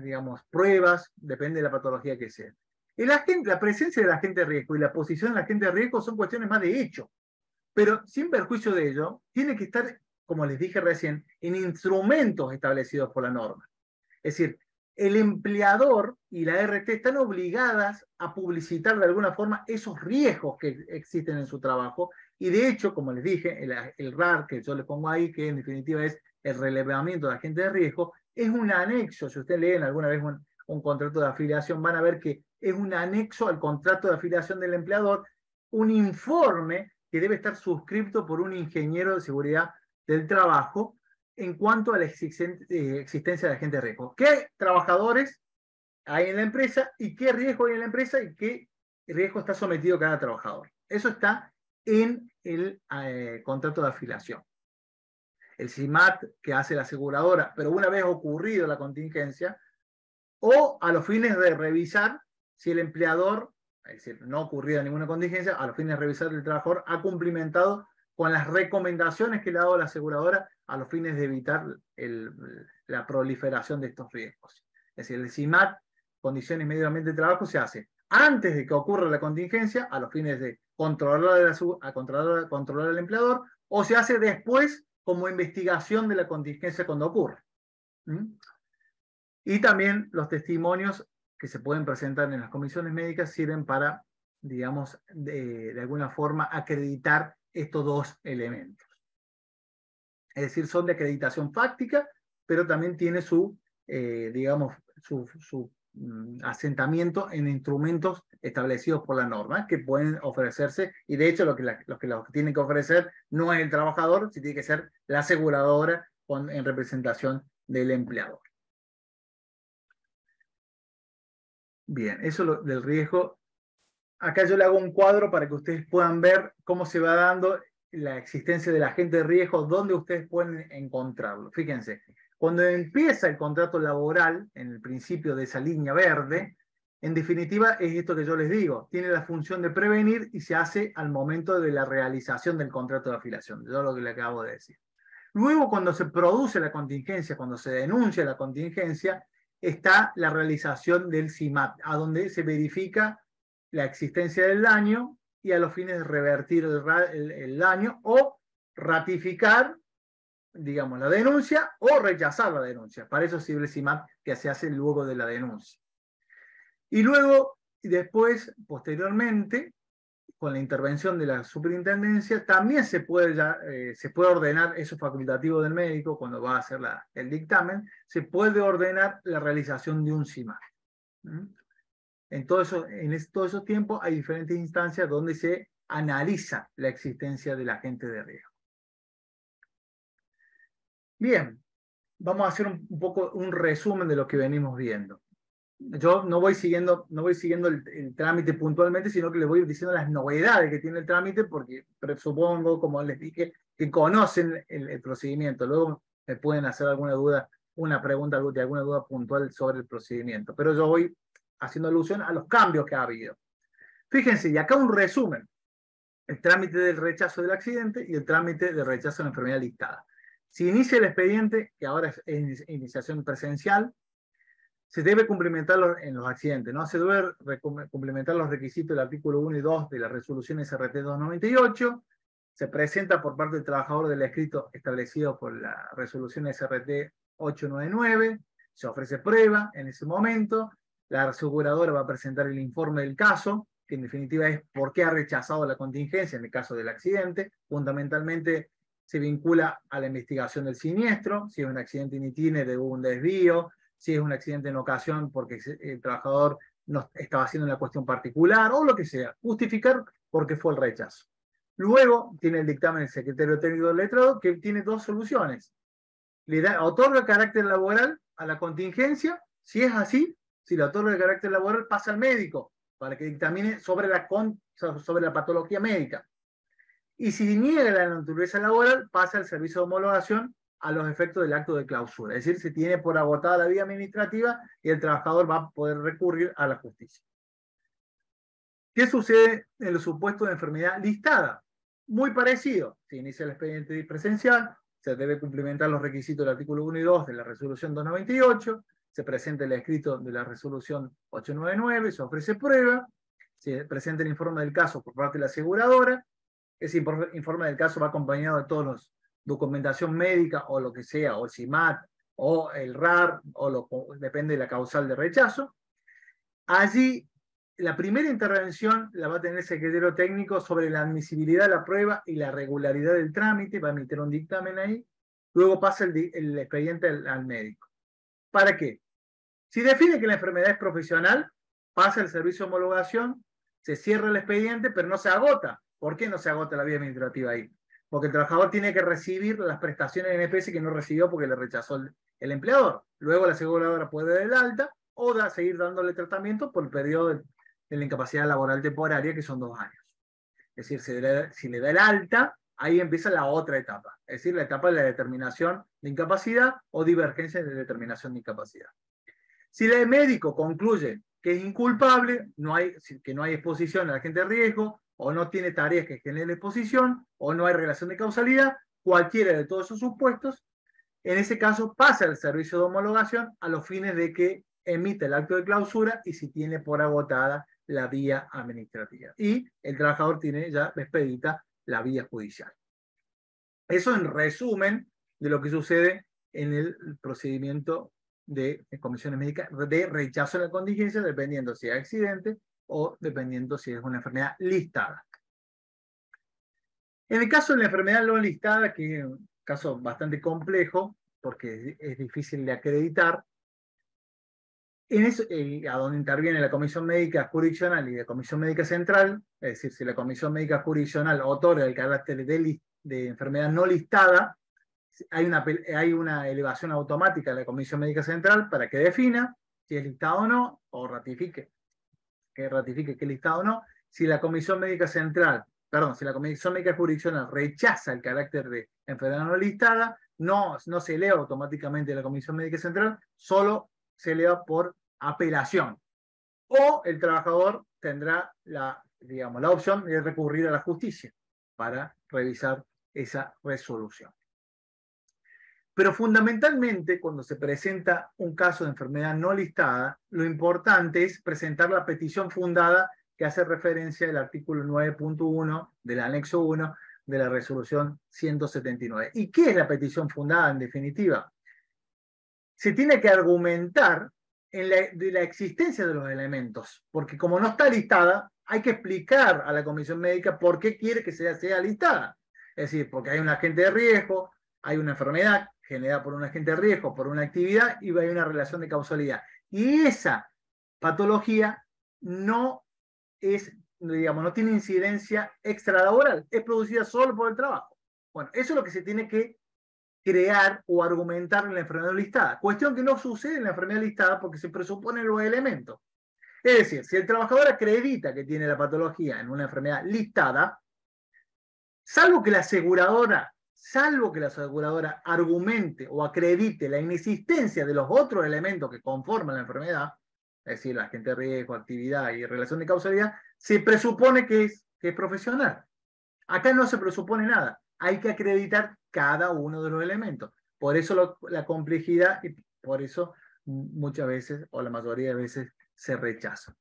digamos, pruebas, depende de la patología que sea. La presencia del agente de riesgo y la posición del agente de riesgo son cuestiones más de hecho, pero sin perjuicio de ello, tiene que estar, como les dije recién, en instrumentos establecidos por la norma. Es decir, el empleador y la RT están obligadas a publicitar de alguna forma esos riesgos que existen en su trabajo, y de hecho, como les dije, el RAR, que yo le pongo ahí, que en definitiva es el relevamiento de agente de riesgo, es un anexo. Si ustedes leen alguna vez un contrato de afiliación, van a ver que es un anexo al contrato de afiliación del empleador, un informe que debe estar suscrito por un ingeniero de seguridad del trabajo en cuanto a la existencia de agente de riesgo. ¿Qué trabajadores hay en la empresa y qué riesgo hay en la empresa y qué riesgo está sometido cada trabajador? Eso está en el contrato de afiliación. El CIMAT que hace la aseguradora, pero una vez ocurrido la contingencia, o a los fines de revisar si el empleador, es decir, no ha ocurrido ninguna contingencia, a los fines de revisar el trabajador ha cumplimentado con las recomendaciones que le ha dado la aseguradora a los fines de evitar la proliferación de estos riesgos. Es decir, el CIMAT, condiciones y medio ambiente de trabajo, se hace antes de que ocurra la contingencia, a los fines de controlar al empleador, o se hace después como investigación de la contingencia cuando ocurre. Y también los testimonios que se pueden presentar en las comisiones médicas sirven para, digamos, de alguna forma acreditar estos dos elementos. Es decir, son de acreditación fáctica, pero también tiene su, digamos, su asentamiento en instrumentos establecidos por la norma que pueden ofrecerse, y de hecho lo que tienen que ofrecer no es el trabajador, sino tiene que ser la aseguradora en representación del empleador. Bien, eso del riesgo. Acá yo le hago un cuadro para que ustedes puedan ver cómo se va dando la existencia del agente de riesgo, dónde ustedes pueden encontrarlo. Fíjense, cuando empieza el contrato laboral, en el principio de esa línea verde, en definitiva es esto que yo les digo, tiene la función de prevenir y se hace al momento de la realización del contrato de afiliación, yo lo que le acabo de decir. Luego, cuando se produce la contingencia, cuando se denuncia la contingencia, está la realización del CIMAT, a donde se verifica la existencia del daño y a los fines de revertir el daño o ratificar, digamos, la denuncia o rechazar la denuncia. Para eso sirve el CIMAT, que se hace luego de la denuncia. Y luego, después, posteriormente, con la intervención de la superintendencia, también se puede ordenar, eso facultativo del médico cuando va a hacer el dictamen, se puede ordenar la realización de un CIMAT. En todos esos tiempos hay diferentes instancias donde se analiza la existencia del agente de riesgo. Bien, vamos a hacer un poco un resumen de lo que venimos viendo. Yo no voy siguiendo el trámite puntualmente, sino que les voy diciendo las novedades que tiene el trámite, porque supongo, como les dije, que conocen el procedimiento. Luego me pueden hacer alguna duda, alguna duda puntual sobre el procedimiento. Pero yo voy haciendo alusión a los cambios que ha habido. Fíjense, y acá un resumen. El trámite del rechazo del accidente y el trámite del rechazo de la enfermedad listada. Si inicia el expediente, que ahora es iniciación presencial, se debe cumplimentar en los accidentes, ¿no? Se debe cumplimentar los requisitos del artículo 1 y 2 de la resolución SRT 298, se presenta por parte del trabajador del escrito establecido por la resolución SRT 899, se ofrece prueba en ese momento, la aseguradora va a presentar el informe del caso, que en definitiva es por qué ha rechazado la contingencia en el caso del accidente, fundamentalmente se vincula a la investigación del siniestro, si es un accidente in itinere hubo un desvío, si es un accidente en ocasión porque el trabajador no estaba haciendo una cuestión particular o lo que sea, justificar por qué fue el rechazo. Luego tiene el dictamen del secretario técnico del letrado que tiene dos soluciones. Otorga carácter laboral a la contingencia, si es así, si le otorga carácter laboral pasa al médico para que dictamine sobre la patología médica. Y si niega la naturaleza laboral, pasa al servicio de homologación a los efectos del acto de clausura. Es decir, se tiene por agotada la vía administrativa y el trabajador va a poder recurrir a la justicia. ¿Qué sucede en los supuestos de enfermedad listada? Muy parecido. Se inicia el expediente presencial, se debe cumplimentar los requisitos del artículo 1 y 2 de la resolución 298, se presenta el escrito de la resolución 899, se ofrece prueba, se presenta el informe del caso por parte de la aseguradora. Ese informe del caso va acompañado de todos los documentación médica o lo que sea, o el CIMAT, o el RAR, depende de la causal de rechazo. Allí, la primera intervención la va a tener el secretario técnico sobre la admisibilidad de la prueba y la regularidad del trámite, va a emitir un dictamen ahí, luego pasa el expediente al médico. ¿Para qué? Si define que la enfermedad es profesional, pasa el servicio de homologación, se cierra el expediente, pero no se agota. ¿Por qué no se agota la vía administrativa ahí? Porque el trabajador tiene que recibir las prestaciones de NPS que no recibió porque le rechazó el empleador. Luego la aseguradora puede dar el alta o seguir dándole tratamiento por el periodo de la incapacidad laboral temporaria, que son 2 años. Es decir, si le da el alta, ahí empieza la otra etapa. Es decir, la etapa de la determinación de incapacidad o divergencia de determinación de incapacidad. Si el médico concluye que es inculpable, que no hay exposición al agente de riesgo, o no tiene tareas que generen exposición, o no hay relación de causalidad, cualquiera de todos esos supuestos, en ese caso pasa el servicio de homologación a los fines de que emite el acto de clausura y si tiene por agotada la vía administrativa. Y el trabajador tiene ya expedita la vía judicial. Eso en resumen de lo que sucede en el procedimiento de comisiones médicas de rechazo de la contingencia, dependiendo si es accidente o dependiendo si es una enfermedad listada. En el caso de la enfermedad no listada, que es un caso bastante complejo, porque es difícil de acreditar, en eso, a donde interviene la Comisión Médica Jurisdiccional y la Comisión Médica Central, es decir, si la Comisión Médica Jurisdiccional otorga el carácter de enfermedad no listada, hay una elevación automática de la Comisión Médica Central para que defina si es listado o no, o ratifique que es listado o no. Si la Comisión Médica Central, si la Comisión Médica Jurisdiccional rechaza el carácter de enfermedad no listada, no se eleva automáticamente a la Comisión Médica Central, solo se eleva por apelación. O el trabajador tendrá la opción de recurrir a la justicia para revisar esa resolución. Pero fundamentalmente, cuando se presenta un caso de enfermedad no listada, lo importante es presentar la petición fundada que hace referencia al artículo 9.1 del anexo 1 de la resolución 179. ¿Y qué es la petición fundada en definitiva? Se tiene que argumentar de la existencia de los elementos, porque como no está listada, hay que explicar a la comisión médica por qué quiere que sea listada. Es decir, porque hay un agente de riesgo, hay una enfermedad generada por un agente de riesgo, por una actividad, y hay una relación de causalidad. Y esa patología no tiene incidencia extralaboral, es producida solo por el trabajo. Bueno, eso es lo que se tiene que crear o argumentar en la enfermedad listada. Cuestión que no sucede en la enfermedad listada porque se presuponen los elementos. Es decir, si el trabajador acredita que tiene la patología en una enfermedad listada, salvo que la aseguradora argumente o acredite la inexistencia de los otros elementos que conforman la enfermedad, es decir, agente de riesgo, actividad y relación de causalidad, se presupone que es profesional. Acá no se presupone nada. Hay que acreditar cada uno de los elementos. Por eso la complejidad y por eso muchas veces, o la mayoría de veces, se rechaza.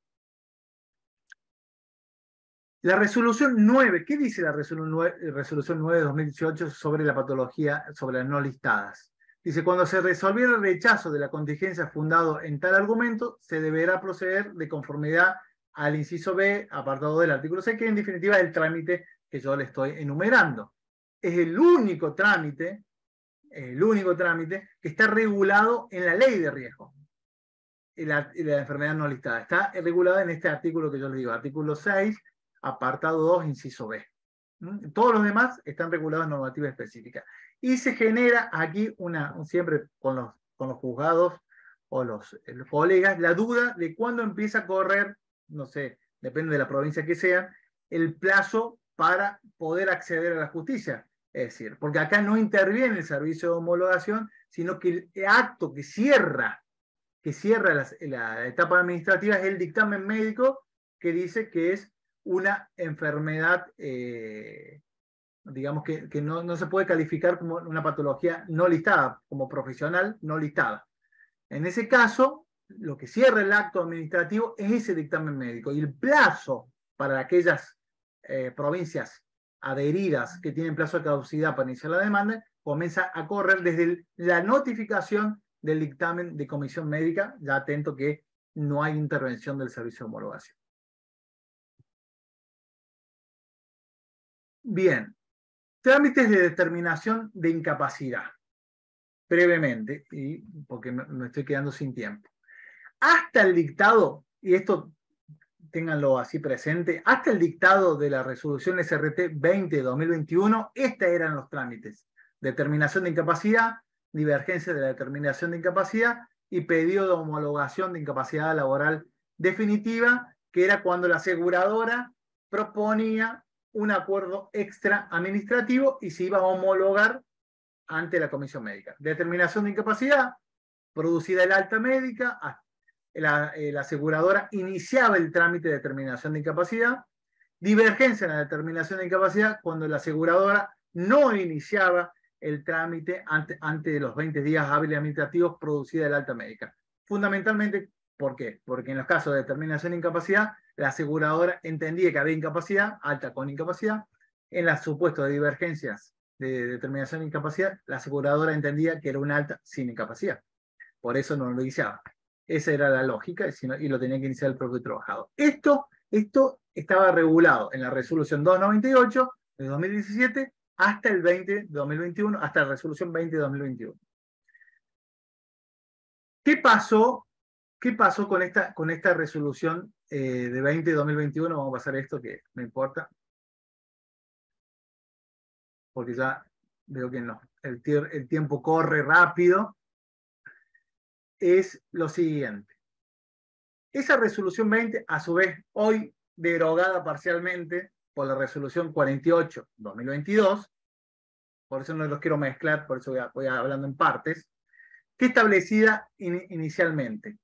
La resolución 9, ¿qué dice la resolución 9 de 2018 sobre la patología, sobre las no listadas? Dice, cuando se resolviera el rechazo de la contingencia fundado en tal argumento, se deberá proceder de conformidad al inciso B, apartado del artículo 6, que en definitiva es el trámite que yo le estoy enumerando. Es el único trámite que está regulado en la ley de riesgo. Y la enfermedad no listada. Está regulada en este artículo que yo les digo, artículo 6, apartado 2, inciso B. Todos los demás están regulados en normativa específica. Y se genera aquí siempre con los juzgados o los colegas, la duda de cuándo empieza a correr, no sé, depende de la provincia que sea, el plazo para poder acceder a la justicia. Es decir, porque acá no interviene el servicio de homologación, sino que el acto que cierra la etapa administrativa es el dictamen médico que dice que es una enfermedad, digamos que no se puede calificar como una patología no listada, como profesional no listada. En ese caso, lo que cierra el acto administrativo es ese dictamen médico, y el plazo para aquellas provincias adheridas que tienen plazo de caducidad para iniciar la demanda comienza a correr desde la notificación del dictamen de comisión médica, ya atento que no hay intervención del servicio de homologación. Bien, trámites de determinación de incapacidad. Brevemente, y porque me estoy quedando sin tiempo. Hasta el dictado, y esto ténganlo así presente, hasta el dictado de la resolución SRT 20-2021, estos eran los trámites: determinación de incapacidad, divergencia de la determinación de incapacidad y pedido de homologación de incapacidad laboral definitiva, que era cuando la aseguradora proponía un acuerdo extra administrativo y se iba a homologar ante la comisión médica. Determinación de incapacidad, producida el alta médica, la aseguradora iniciaba el trámite de determinación de incapacidad. Divergencia en la determinación de incapacidad, cuando la aseguradora no iniciaba el trámite ante los 20 días hábiles administrativos producida el alta médica. Fundamentalmente, ¿por qué? Porque en los casos de determinación de incapacidad, la aseguradora entendía que había incapacidad, alta con incapacidad. En los supuestos de divergencias de determinación de incapacidad, la aseguradora entendía que era una alta sin incapacidad. Por eso no lo iniciaba. Esa era la lógica, y lo tenía que iniciar el propio trabajador. Esto estaba regulado en la resolución 298 de 2017 hasta el 20 de 2021, hasta la resolución 20 de 2021. ¿Qué pasó con esta resolución de 20 de 2021? Vamos a pasar esto que no importa, porque ya veo que no, el tiempo corre rápido. Es lo siguiente. Esa resolución 20, a su vez, hoy derogada parcialmente por la resolución 48-2022, por eso no los quiero mezclar, por eso voy hablando en partes, que establecida inicialmente.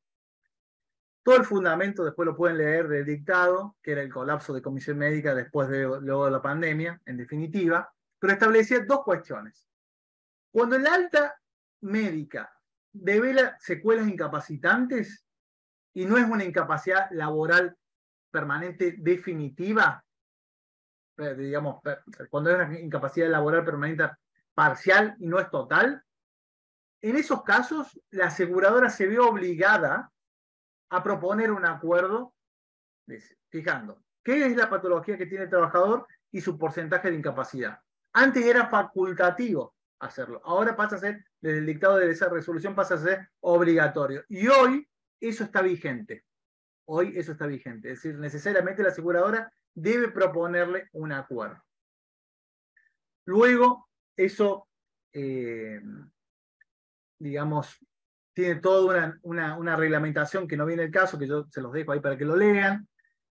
Todo el fundamento, después lo pueden leer del dictado, que era el colapso de comisión médica luego de la pandemia, en definitiva, pero establecía dos cuestiones. Cuando el alta médica devela secuelas incapacitantes y no es una incapacidad laboral permanente definitiva, digamos, cuando es una incapacidad laboral permanente parcial y no es total, en esos casos la aseguradora se ve obligada a proponer un acuerdo fijando qué es la patología que tiene el trabajador y su porcentaje de incapacidad. Antes era facultativo hacerlo, ahora pasa a ser, desde el dictado de esa resolución pasa a ser obligatorio, y hoy eso está vigente. Hoy eso está vigente, es decir, necesariamente la aseguradora debe proponerle un acuerdo. Luego, eso, digamos, tiene toda una reglamentación que no viene el caso, que yo se los dejo ahí para que lo lean,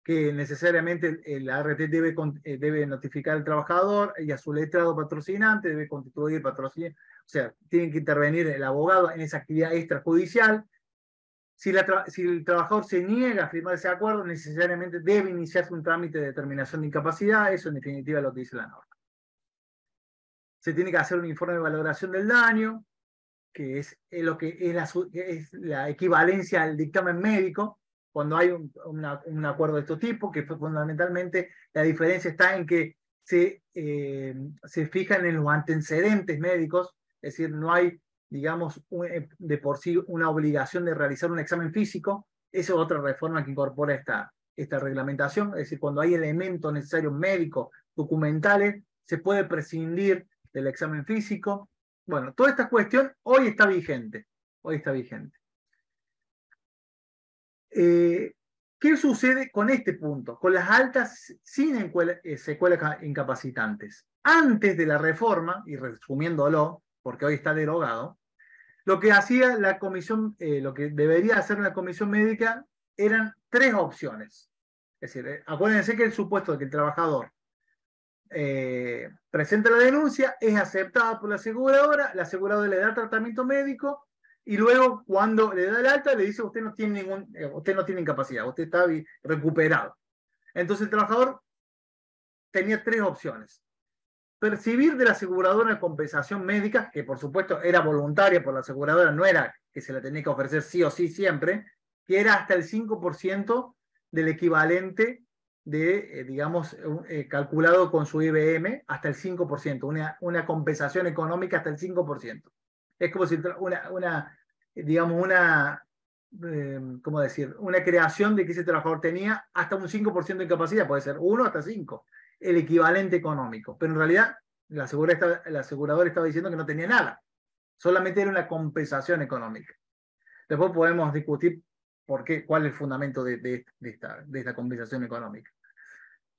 que necesariamente el ART debe notificar al trabajador y a su letrado patrocinante, debe constituir patrocinio, o sea, tiene que intervenir el abogado en esa actividad extrajudicial. Si el trabajador se niega a firmar ese acuerdo, necesariamente debe iniciarse un trámite de determinación de incapacidad. Eso en definitiva es lo que dice la norma. Se tiene que hacer un informe de valoración del daño, que es lo que es la equivalencia al dictamen médico, cuando hay un acuerdo de este tipo, que fundamentalmente la diferencia está en que se fijan en los antecedentes médicos, es decir, no hay, digamos, de por sí una obligación de realizar un examen físico. Esa es otra reforma que incorpora esta reglamentación, es decir, cuando hay elementos necesarios médicos, documentales, se puede prescindir del examen físico. Bueno, toda esta cuestión hoy está vigente. Hoy está vigente. ¿Qué sucede con este punto? Con las altas sin secuelas incapacitantes. Antes de la reforma, y resumiéndolo, porque hoy está derogado, lo que hacía la comisión, lo que debería hacer la comisión médica eran tres opciones. Es decir, acuérdense que el supuesto de que el trabajador presenta la denuncia, es aceptada por la aseguradora le da tratamiento médico y luego cuando le da el alta le dice usted no tiene incapacidad, usted está recuperado. Entonces el trabajador tenía tres opciones. Percibir de la aseguradora compensación médica, que por supuesto era voluntaria por la aseguradora, no era que se la tenía que ofrecer sí o sí siempre, que era hasta el 5% del equivalente de, digamos, calculado con su IBM, hasta el 5%, una compensación económica hasta el 5%. Es como si digamos, ¿cómo decir? Una creación de que ese trabajador tenía hasta un 5% de capacidad, puede ser 1 hasta 5, el equivalente económico. Pero en realidad la aseguradora estaba diciendo que no tenía nada, solamente era una compensación económica. Después podemos discutir cuál es el fundamento de esta compensación económica.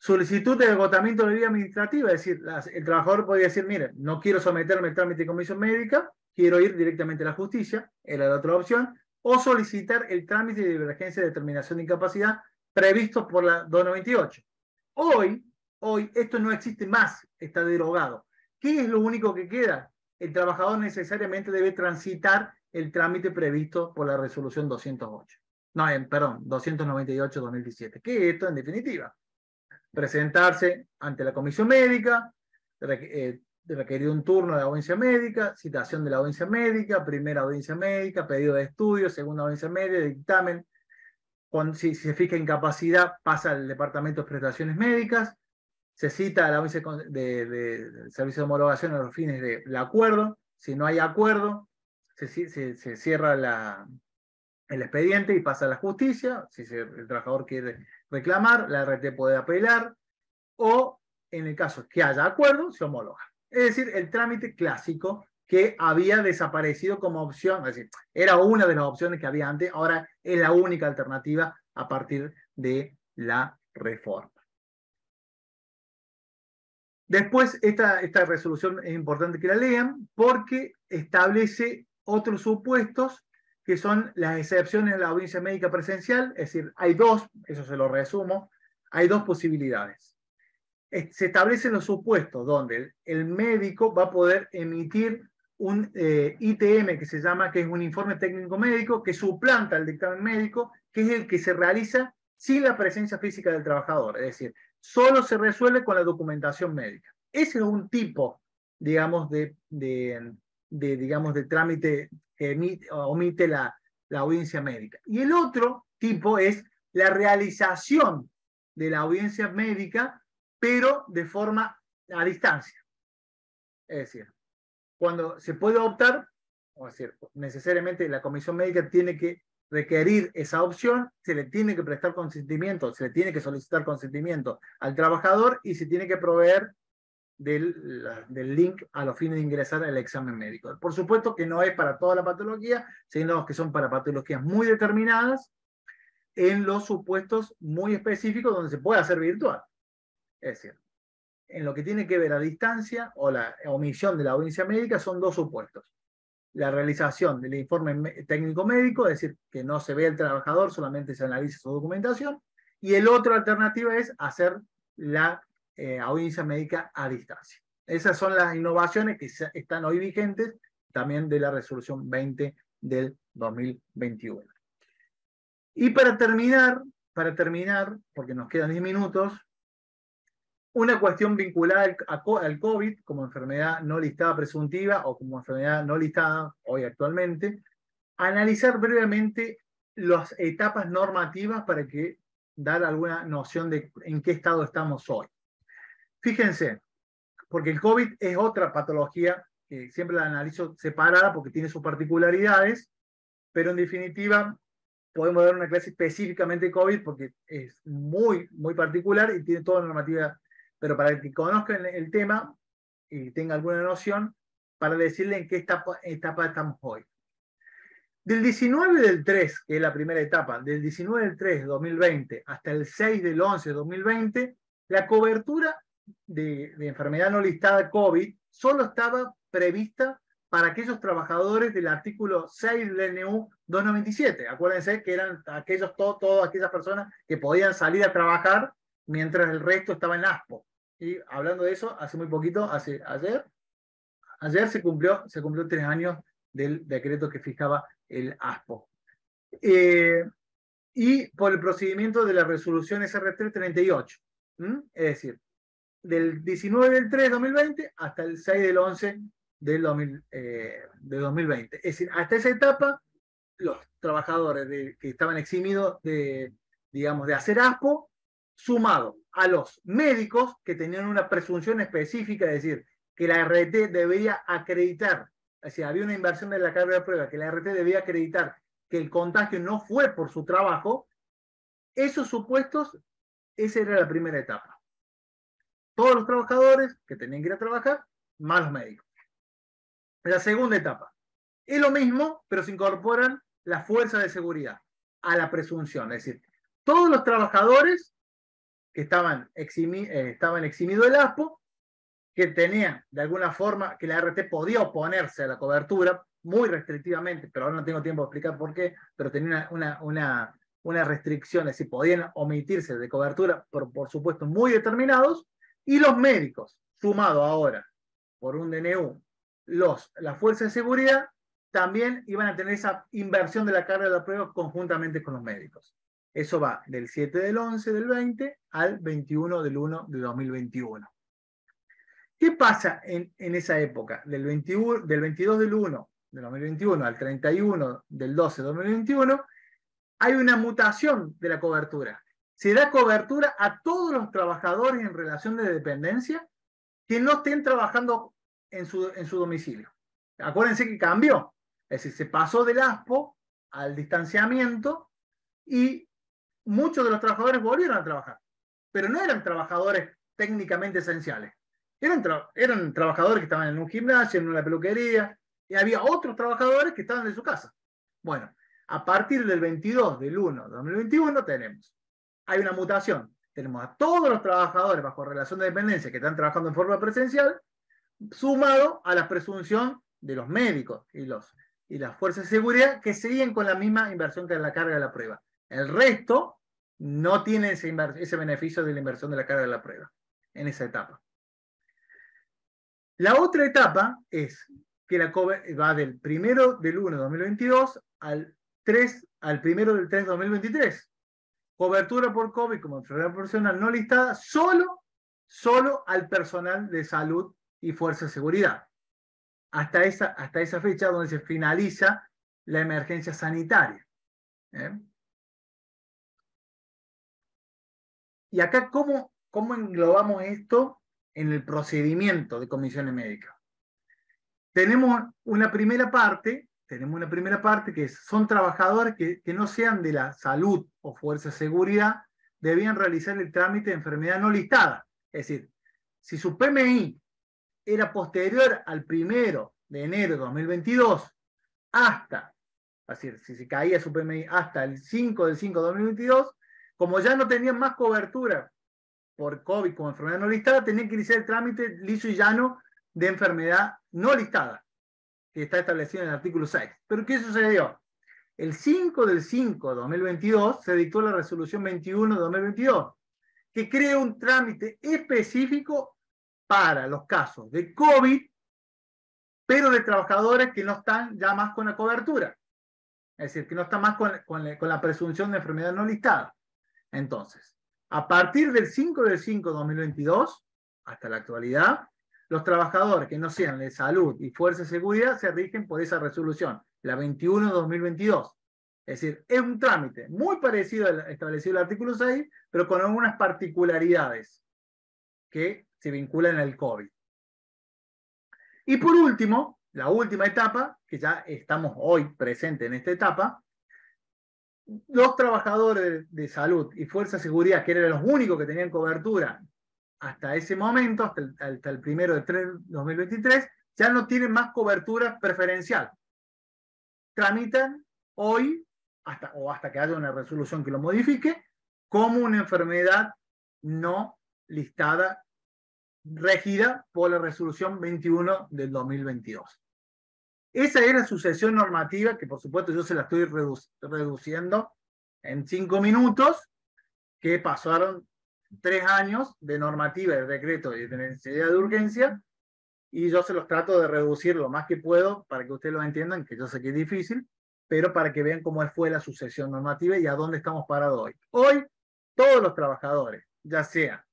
Solicitud de agotamiento de vía administrativa, es decir, el trabajador podría decir, mire, no quiero someterme al trámite de comisión médica, quiero ir directamente a la justicia, era la otra opción, o solicitar el trámite de divergencia de determinación de incapacidad previsto por la 298. Hoy esto no existe más, está derogado. ¿Qué es lo único que queda? El trabajador necesariamente debe transitar el trámite previsto por la resolución 208. No, perdón, 298-2017. ¿Qué es esto en definitiva? Presentarse ante la comisión médica, requerir un turno de audiencia médica, citación de la audiencia médica, primera audiencia médica, pedido de estudio, segunda audiencia médica, dictamen. Si se fija incapacidad, pasa al departamento de prestaciones médicas, se cita a la audiencia del servicio de homologación a los fines del acuerdo. Si no hay acuerdo, se cierra el expediente y pasa a la justicia. Si el trabajador quiere reclamar, la RT puede apelar, o en el caso que haya acuerdo, se homologa. Es decir, el trámite clásico que había desaparecido como opción, es decir, era una de las opciones que había antes, ahora es la única alternativa a partir de la reforma. Después, esta resolución es importante que la lean porque establece otros supuestos que son las excepciones de la audiencia médica presencial, es decir, hay dos, eso se lo resumo, hay dos posibilidades. Se establecen los supuestos donde el médico va a poder emitir un ITM que se llama, que es un informe técnico médico, que suplanta el dictamen médico, que es el que se realiza sin la presencia física del trabajador, es decir, solo se resuelve con la documentación médica. Ese es un tipo, digamos, digamos, de trámite que omite la audiencia médica. Y el otro tipo es la realización de la audiencia médica, pero de forma a distancia. Es decir, cuando se puede optar, es decir, necesariamente la comisión médica tiene que requerir esa opción, se le tiene que prestar consentimiento, se le tiene que solicitar consentimiento al trabajador y se tiene que proveer del link a los fines de ingresar al examen médico. Por supuesto que no es para toda la patología, sino que son para patologías muy determinadas en los supuestos muy específicos donde se puede hacer virtual. Es decir, en lo que tiene que ver a distancia o la omisión de la audiencia médica son dos supuestos. La realización del informe técnico médico, es decir, que no se ve el trabajador, solamente se analiza su documentación, y el otro alternativa es hacer la audiencia médica a distancia. Esas son las innovaciones que están hoy vigentes también de la resolución 20 del 2021. Y para terminar, porque nos quedan 10 minutos, una cuestión vinculada al COVID como enfermedad no listada presuntiva o como enfermedad no listada hoy actualmente, analizar brevemente las etapas normativas para que dar alguna noción de en qué estado estamos hoy. Fíjense, porque el COVID es otra patología que siempre la analizo separada porque tiene sus particularidades, pero en definitiva podemos dar una clase específicamente de COVID porque es muy, muy particular y tiene toda la normativa. Pero para el que conozca el tema y tenga alguna noción, para decirle en qué etapa estamos hoy. Del 19 del 3, que es la primera etapa, del 19 del 3 de 2020 hasta el 6 del 11 de 2020, la cobertura de enfermedad no listada COVID solo estaba prevista para aquellos trabajadores del artículo 6 del NU 297. Acuérdense que eran todas aquellas personas que podían salir a trabajar mientras el resto estaba en ASPO. Y hablando de eso, hace muy poquito, ayer se cumplió 3 años del decreto que fijaba el ASPO. Y por el procedimiento de la resolución SR338. Es decir, del 19 del 3 de 2020 hasta el 6 del 11 del 2020. Es decir, hasta esa etapa, los trabajadores que estaban eximidos digamos, de hacer ASPO, sumado a los médicos que tenían una presunción específica, es decir, que la RT debía acreditar, es decir, había una inversión de la carga de prueba, que la RT debía acreditar que el contagio no fue por su trabajo, esos supuestos, esa era la primera etapa. Todos los trabajadores que tenían que ir a trabajar, más los médicos. La segunda etapa, es lo mismo, pero se incorporan las fuerzas de seguridad a la presunción, es decir, todos los trabajadores que estaban eximidos del ASPO, que tenían de alguna forma que la RT podía oponerse a la cobertura, muy restrictivamente, pero ahora no tengo tiempo de explicar por qué, pero tenía una restricción, es decir, podían omitirse de cobertura, por supuesto, muy determinados, y los médicos, sumado ahora por un DNU, las fuerzas de seguridad, también iban a tener esa inversión de la carga de la prueba conjuntamente con los médicos. Eso va del 7 del 11 del 20 al 21 del 1 de 2021. ¿Qué pasa en esa época? Del 22 del 1 de 2021 al 31 del 12 de 2021, hay una mutación de la cobertura. Se da cobertura a todos los trabajadores en relación de dependencia que no estén trabajando en su domicilio. Acuérdense que cambió. Es decir, se pasó del ASPO al distanciamiento y muchos de los trabajadores volvieron a trabajar. Pero no eran trabajadores técnicamente esenciales. Eran trabajadores que estaban en un gimnasio, en una peluquería, y había otros trabajadores que estaban en su casa. Bueno, a partir del 22 del 1 de 2021 hay una mutación. Tenemos a todos los trabajadores bajo relación de dependencia que están trabajando en forma presencial, sumado a la presunción de los médicos y las fuerzas de seguridad que siguen con la misma inversión que en la carga de la prueba. El resto no tiene ese beneficio de la inversión de la carga de la prueba en esa etapa. La otra etapa es que va del 1 del 1 de 2022 al 1 del 3 de 2023. Cobertura por COVID como enfermedad profesional no listada solo al personal de salud y fuerza de seguridad. Hasta esa fecha donde se finaliza la emergencia sanitaria. Y acá, ¿cómo englobamos esto en el procedimiento de comisiones médicas? Tenemos una primera parte que son trabajadores que no sean de la salud o fuerza de seguridad, debían realizar el trámite de enfermedad no listada. Es decir, si su PMI era posterior al 1 de enero de 2022 hasta, es decir, si se caía su PMI hasta el 5 del 5 de 2022, como ya no tenían más cobertura por COVID como enfermedad no listada, tenían que iniciar el trámite liso y llano de enfermedad no listada, que está establecido en el artículo 6. ¿Pero qué sucedió? El 5 del 5 de 2022 se dictó la resolución 21 de 2022, que crea un trámite específico para los casos de COVID, pero de trabajadores que no están ya más con la cobertura. Es decir, que no están más con la presunción de enfermedad no listada. Entonces, a partir del 5 del 5 de 2022, hasta la actualidad, los trabajadores que no sean de salud y fuerza de seguridad se rigen por esa resolución, la 21 de 2022. Es decir, es un trámite muy parecido al establecido en el artículo 6, pero con algunas particularidades que se vinculan al COVID. Y por último, la última etapa, que ya estamos hoy presentes en esta etapa, los trabajadores de salud y fuerza de seguridad, que eran los únicos que tenían cobertura hasta ese momento, hasta el 1 de 3 de 2023, ya no tienen más cobertura preferencial. Tramitan hoy, hasta que haya una resolución que lo modifique, como una enfermedad no listada, regida por la resolución 21 del 2022. Esa era la sucesión normativa, que por supuesto yo se la estoy reduciendo en 5 minutos, que pasaron 3 años de normativa, de decreto y de necesidad de urgencia, y yo se los trato de reducir lo más que puedo para que ustedes lo entiendan, que yo sé que es difícil, pero para que vean cómo fue la sucesión normativa y a dónde estamos parados hoy. Hoy, todos los trabajadores, ya sea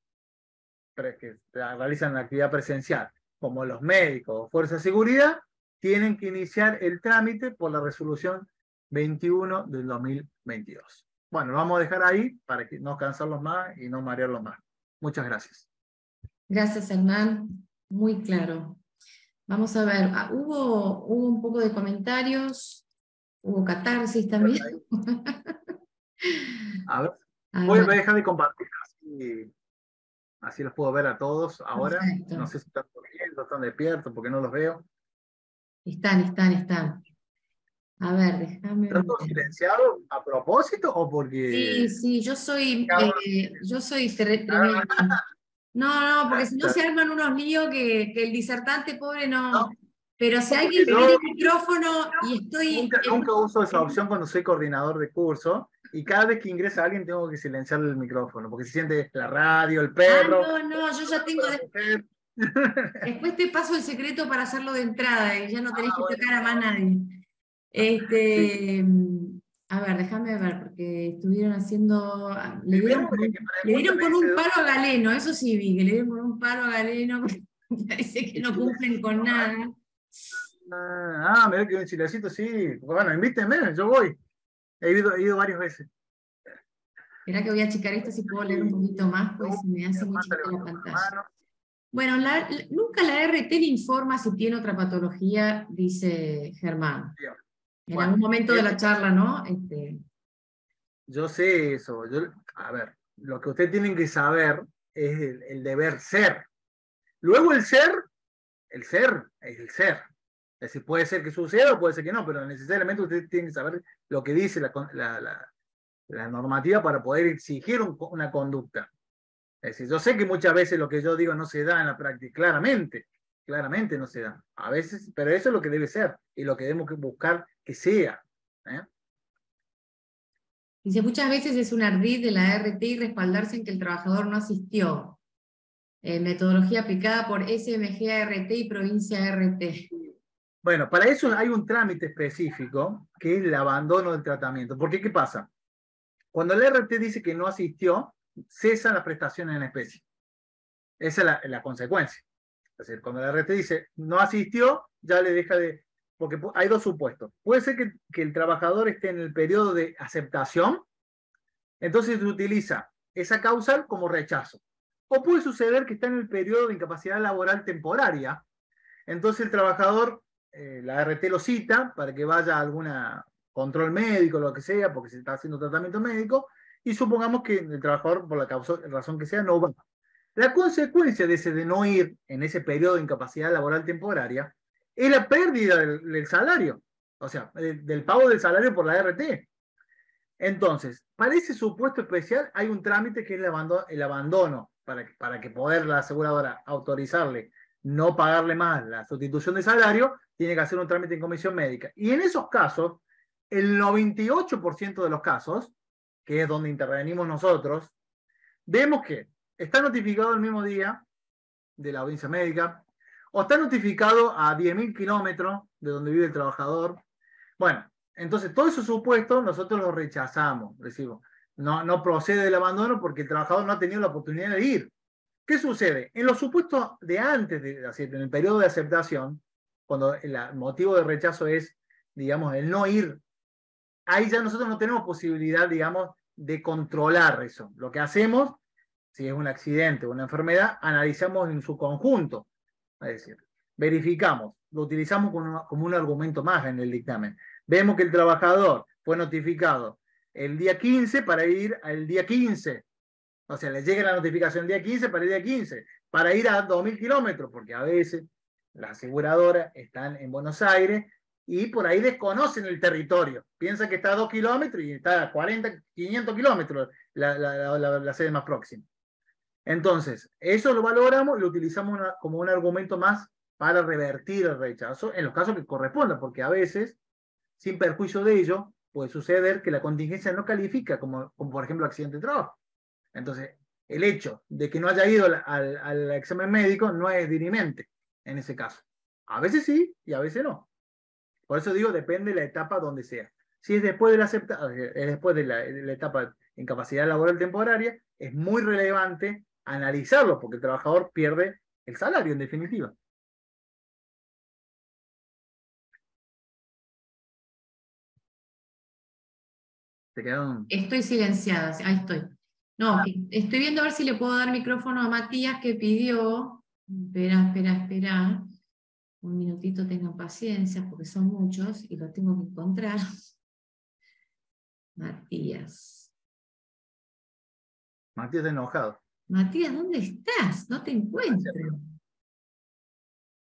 que realizan la actividad presencial, como los médicos o fuerza de seguridad, tienen que iniciar el trámite por la resolución 21 del 2022. Bueno, lo vamos a dejar ahí para que no cansarlos más y no marearlos más. Muchas gracias. Gracias, Hernán. Muy claro. Vamos a ver, hubo un poco de comentarios, hubo catarsis también. A ver, A voy a ver, dejar de compartir, así los puedo ver a todos ahora. perfecto. No sé si están durmiendo, están despiertos, porque no los veo. Están. A ver, déjame ¿Están ver. todos silenciados a propósito o porque Sí, yo cada uno soy tremenda. No, porque si no se arman unos líos que el disertante pobre no, no. Pero si porque alguien yo tiene micrófono y estoy... nunca uso esa opción cuando soy coordinador de curso y cada vez que ingresa alguien tengo que silenciarle el micrófono porque se siente la radio, el perro, No, yo ya tengo... la mujer. Después te paso el secreto para hacerlo de entrada y ya no tenés que Bueno, tocar a más nadie. sí. A ver, déjame ver, porque estuvieron haciendo... Primero, el que Le pregunta dieron me con dice, un palo a Galeno, eso sí vi, que le dieron con un palo a Galeno, porque parece que no cumplen con nada. mira que un chilecito, sí. Bueno, invítenme, yo voy. He ido varias veces. Esperá que voy a achicar esto si puedo leer un Sí. poquito más, pues se me hace muy Marta chiquita la levantó la pantalla. mano. Bueno, nunca la RT le informa si tiene otra patología, dice Germán. Bien. En Bueno, algún momento de la charla, ¿no? yo sé eso. A ver, lo que ustedes tienen que saber es el deber ser. Luego el ser es el ser. Es decir, puede ser que suceda o puede ser que no, pero necesariamente ustedes tienen que saber lo que dice la normativa para poder exigir una conducta. Es decir, yo sé que muchas veces lo que yo digo no se da en la práctica, claramente no se da. A veces, pero eso es lo que debe ser y lo que debemos buscar que sea. ¿eh? Dice, muchas veces es un ardid de la RT y respaldarse en que el trabajador no asistió. Metodología aplicada por SMG ART y provincia RT. Bueno, para eso hay un trámite específico que es el abandono del tratamiento. Porque, ¿qué pasa? Cuando el RT dice que no asistió, cesan las prestaciones en especie. Esa es la consecuencia. Es decir, cuando el RT dice no asistió, ya le deja de... Porque hay dos supuestos. Puede ser que el trabajador esté en el periodo de aceptación, entonces se utiliza esa causal como rechazo. O puede suceder que está en el periodo de incapacidad laboral temporaria, entonces el trabajador, la RT lo cita para que vaya a algún control médico, lo que sea, porque se está haciendo tratamiento médico, y supongamos que el trabajador, por la razón que sea, no va. La consecuencia de no ir en ese periodo de incapacidad laboral temporaria es la pérdida del salario, o sea, del pago del salario por la RT. Entonces, para ese supuesto especial hay un trámite que es el abandono para que poder la aseguradora autorizarle no pagarle más la sustitución de salario, tiene que hacer un trámite en comisión médica. Y en esos casos, el 98% de los casos, que es donde intervenimos nosotros, vemos que está notificado el mismo día de la audiencia médica, o está notificado a 10.000 kilómetros de donde vive el trabajador. Bueno, entonces todos esos supuestos nosotros los rechazamos, decimos, no procede el abandono porque el trabajador no ha tenido la oportunidad de ir. ¿Qué sucede? En los supuestos de antes, en el periodo de aceptación, cuando el motivo de rechazo es, digamos, el no ir, ahí ya nosotros no tenemos posibilidad, digamos, de controlar eso. Lo que hacemos, si es un accidente o una enfermedad, analizamos en su conjunto. Es decir, verificamos, lo utilizamos como un argumento más en el dictamen. Vemos que el trabajador fue notificado el día 15 para ir al día 15. O sea, le llega la notificación el día 15 para el día 15, para ir a 2.000 kilómetros, porque a veces las aseguradoras están en Buenos Aires y por ahí desconocen el territorio. Piensan que está a 2 kilómetros y está a 40, 500 kilómetros la sede más próxima. Entonces, eso lo valoramos y lo utilizamos como un argumento más para revertir el rechazo en los casos que correspondan, porque a veces, sin perjuicio de ello, puede suceder que la contingencia no califica como por ejemplo accidente de trabajo. Entonces, el hecho de que no haya ido al examen médico no es dirimente en ese caso. A veces sí y a veces no. Por eso digo, depende de la etapa donde sea. Si es después de la etapa de incapacidad laboral temporaria, es muy relevante analizarlo, porque el trabajador pierde el salario en definitiva. ¿Te quedaron? Estoy silenciada, ahí estoy. No, estoy viendo a ver si le puedo dar micrófono a Matías que pidió. Espera. Un minutito, tengan paciencia, porque son muchos y lo tengo que encontrar. Matías. Matías está enojado. Matías, ¿dónde estás? No te encuentro.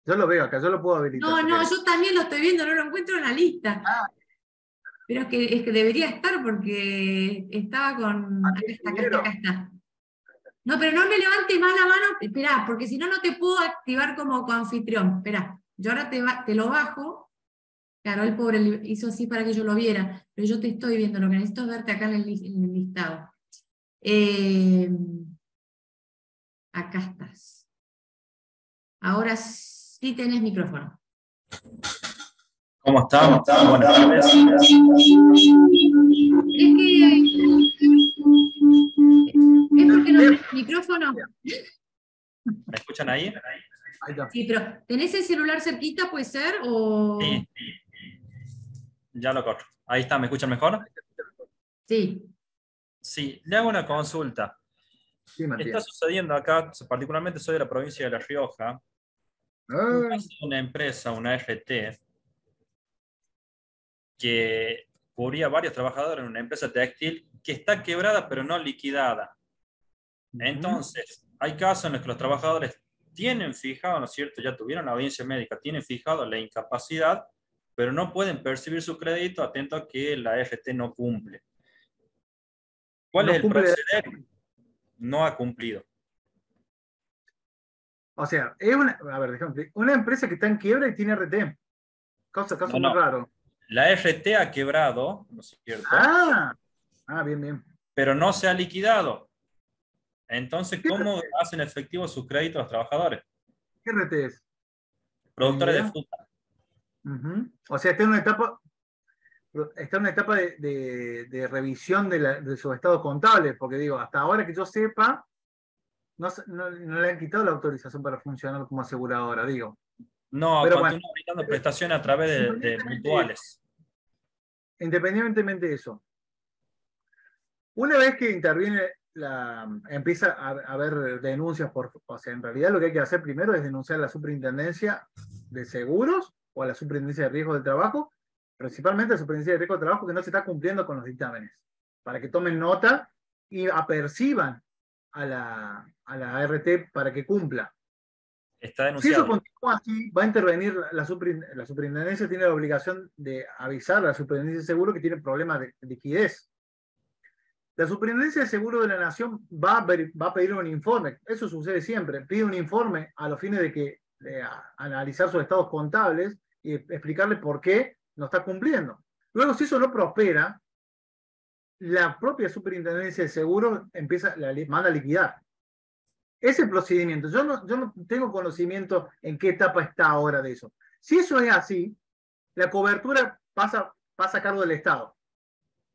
Yo lo veo acá, yo lo puedo habilitar. No, yo también lo estoy viendo, no lo encuentro en la lista. Pero es que debería estar porque estaba con... Acá está. No, pero no me levantes más la mano, esperá, porque si no, no te puedo activar como coanfitrión. Esperá, yo ahora te lo bajo. Claro, el pobre hizo así para que yo lo viera, pero yo te estoy viendo, lo que necesito es verte acá en el listado. Acá estás. Ahora sí tenés micrófono. ¿Cómo están? Buenas tardes. ¿Es porque no tenés micrófono? ¿Me escuchan ahí? Sí, pero ¿tenés el celular cerquita, puede ser? O... Sí. Ya lo corto. Ahí está, ¿me escuchan mejor? Sí. Sí, le hago una consulta. Sí, Está sucediendo acá, particularmente soy de la provincia de La Rioja, una empresa, una RT, que cubría varios trabajadores en una empresa textil que está quebrada pero no liquidada. Entonces, hay casos en los que los trabajadores tienen fijado, ¿no es cierto? Ya tuvieron la audiencia médica, tienen fijado la incapacidad, pero no pueden percibir su crédito atento a que la RT no cumple. ¿Cuál es el proceder? No ha cumplido. O sea, es una empresa que está en quiebra y tiene RT. Caso muy raro. La RT ha quebrado, ¿no es cierto? Bien. Pero no se ha liquidado. Entonces, ¿cómo hacen efectivo su crédito los trabajadores? ¿Qué RT es? Productores de fruta. O sea, está en una etapa de revisión de su estado contable, porque digo, hasta ahora que yo sepa, no le han quitado la autorización para funcionar como aseguradora, digo. No, pero continúa brindando prestaciones a través de mutuales. Independientemente de eso, una vez que interviene, empieza a haber denuncias o sea, en realidad lo que hay que hacer primero es denunciar a la Superintendencia de Seguros o a la Superintendencia de Riesgo del Trabajo, principalmente a la Superintendencia de Riesgo del Trabajo, que no se está cumpliendo con los dictámenes, para que tomen nota y aperciban a la ART para que cumpla. Está denunciado. Si eso continúa así, va a intervenir la superintendencia, tiene la obligación de avisar a la Superintendencia de Seguro que tiene problemas de liquidez. La Superintendencia de Seguro de la Nación va a pedir un informe. Eso sucede siempre. Pide un informe a los fines de analizar sus estados contables y explicarle por qué no está cumpliendo. Luego, si eso no prospera, la propia Superintendencia de Seguro manda a liquidar. Ese procedimiento. Yo no tengo conocimiento en qué etapa está ahora de eso. Si eso es así, la cobertura pasa a cargo del Estado.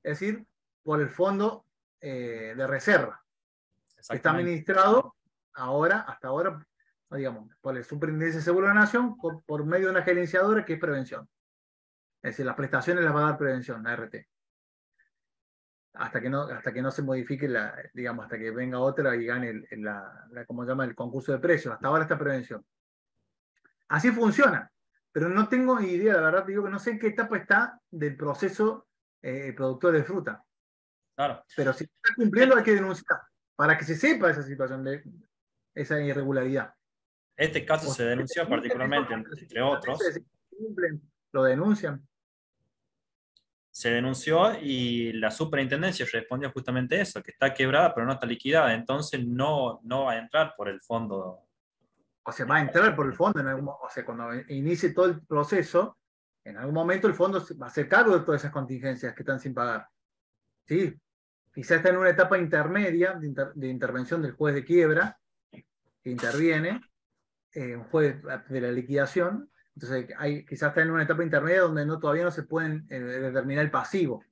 Es decir, por el fondo de reserva. Está administrado hasta ahora, digamos, por el Superintendencia de Seguro de la Nación, por medio de una gerenciadora que es prevención. Es decir, las prestaciones las va a dar prevención, la ART. Hasta que no se modifique, digamos, hasta que venga otra y gane ¿cómo se llama? El concurso de precios. Hasta ahora está prevención. Así funciona. Pero no tengo idea, la verdad, digo que no sé en qué etapa está del proceso productor de fruta. Claro. Pero si está cumpliendo hay que denunciar para que se sepa esa situación, esa irregularidad. Este caso se denunció particularmente, entre otros. Lo denuncian. Se denunció y la superintendencia respondió justamente eso, que está quebrada pero no está liquidada, entonces no va a entrar por el fondo. O sea, va a entrar por el fondo, o sea, cuando inicie todo el proceso, en algún momento el fondo va a hacer cargo de todas esas contingencias que están sin pagar. Sí. quizá está en una etapa intermedia de intervención del juez de quiebra, que interviene, un juez de la liquidación. Entonces, quizás está en una etapa intermedia donde todavía no se pueden determinar el pasivo,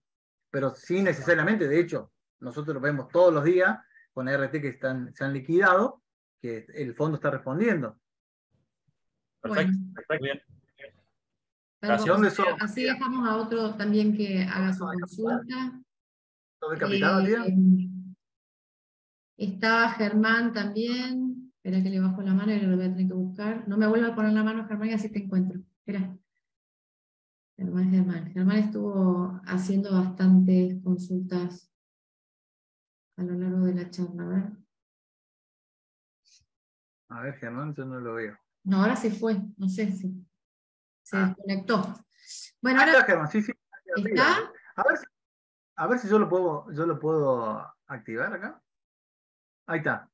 pero sí necesariamente, de hecho, nosotros lo vemos todos los días con RT que se han liquidado, que el fondo está respondiendo. Perfecto, Bueno, perfecto, bien. hermoso. Gracias. ¿Dónde sos? Así dejamos a otro también que haga su consulta. ¿Sos de Capital, Matías? Estaba Germán también. Espera que le bajo la mano y lo voy a tener que buscar. No me vuelva a poner la mano, Germán, y así te encuentro. Espera. Germán estuvo haciendo bastantes consultas a lo largo de la charla. A ver, Germán, yo no lo veo. No, ahora se fue. No sé si se desconectó. Bueno, Ahí ahora está, Germán, sí, está. A ver si yo lo puedo activar acá. Ahí está.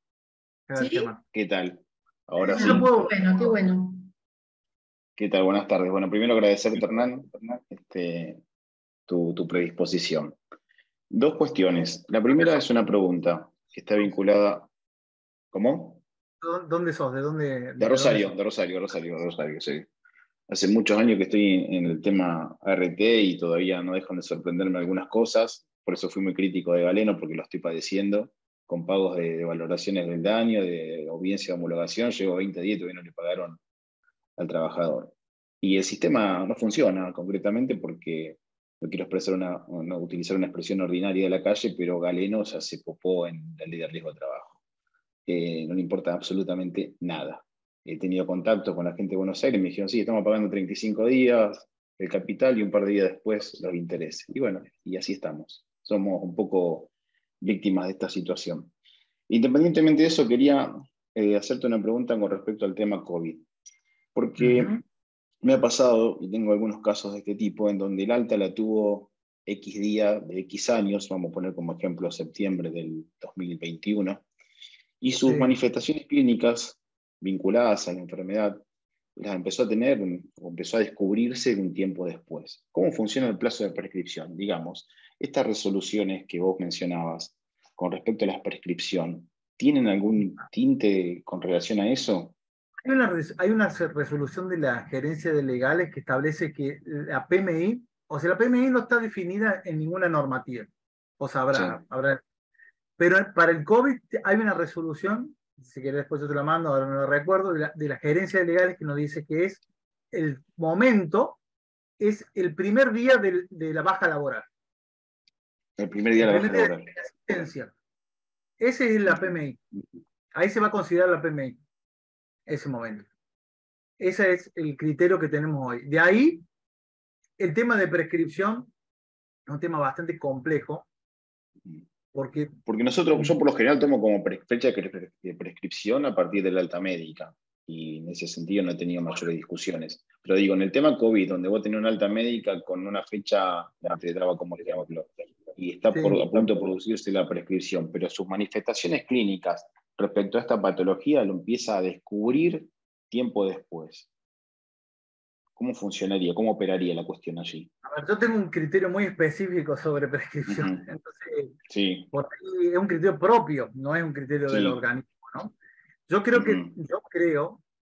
¿Sí? Germán. ¿Qué tal? Ahora Sí, sí. lo puedo. Bueno, qué bueno. ¿Qué tal? Buenas tardes. Bueno, primero agradecerte, Hernán, tu predisposición. Dos cuestiones. La primera es una pregunta que está vinculada. ¿Cómo? ¿Dónde sos? ¿De dónde? De Rosario, sí. Hace muchos años que estoy en el tema ART y todavía no dejan de sorprenderme algunas cosas. Por eso fui muy crítico de Galeno, porque lo estoy padeciendo con pagos de valoraciones del daño, de audiencia de homologación. Llevo 20 días y todavía no le pagaron al trabajador. Y el sistema no funciona concretamente porque no quiero utilizar una expresión ordinaria de la calle, pero Galeno ya se popó en la ley de riesgo de trabajo. No le importa absolutamente nada. He tenido contacto con la gente de Buenos Aires y me dijeron, sí, estamos pagando 35 días el capital y un par de días después los intereses. Y bueno, y así estamos. Somos un poco víctimas de esta situación. Independientemente de eso, quería hacerte una pregunta con respecto al tema COVID. Porque me ha pasado, y tengo algunos casos de este tipo, en donde el alta la tuvo X día de X años, vamos a poner como ejemplo septiembre del 2021, y sus manifestaciones clínicas vinculadas a la enfermedad las empezó a tener o empezó a descubrirse un tiempo después. ¿Cómo funciona el plazo de prescripción? Digamos, estas resoluciones que vos mencionabas con respecto a la prescripción, ¿tienen algún tinte con relación a eso? Hay una resolución de la gerencia de legales que establece que la PMI, o sea, la PMI no está definida en ninguna normativa, o sea, habrá, pero para el COVID hay una resolución, si querés después yo te la mando, ahora no lo recuerdo, de la gerencia de legales que nos dice que es el momento, es el primer día de la baja laboral. El primer día de la baja laboral. De la asistencia. Ese es la PMI. Ahí se va a considerar la PMI. Ese momento. Ese es el criterio que tenemos hoy. De ahí, el tema de prescripción es un tema bastante complejo. Porque yo por lo general tomo como fecha de prescripción a partir de la alta médica. Y en ese sentido no he tenido mayores discusiones. Pero digo, en el tema COVID, donde vos tenés una alta médica con una fecha, te daba como ejemplo, y está a punto de producirse la prescripción, pero sus manifestaciones clínicas respecto a esta patología lo empieza a descubrir tiempo después. ¿Cómo funcionaría? ¿Cómo operaría la cuestión allí? A ver, yo tengo un criterio muy específico sobre prescripción. Entonces, por ahí es un criterio propio, no es un criterio del organismo, ¿no? Yo creo que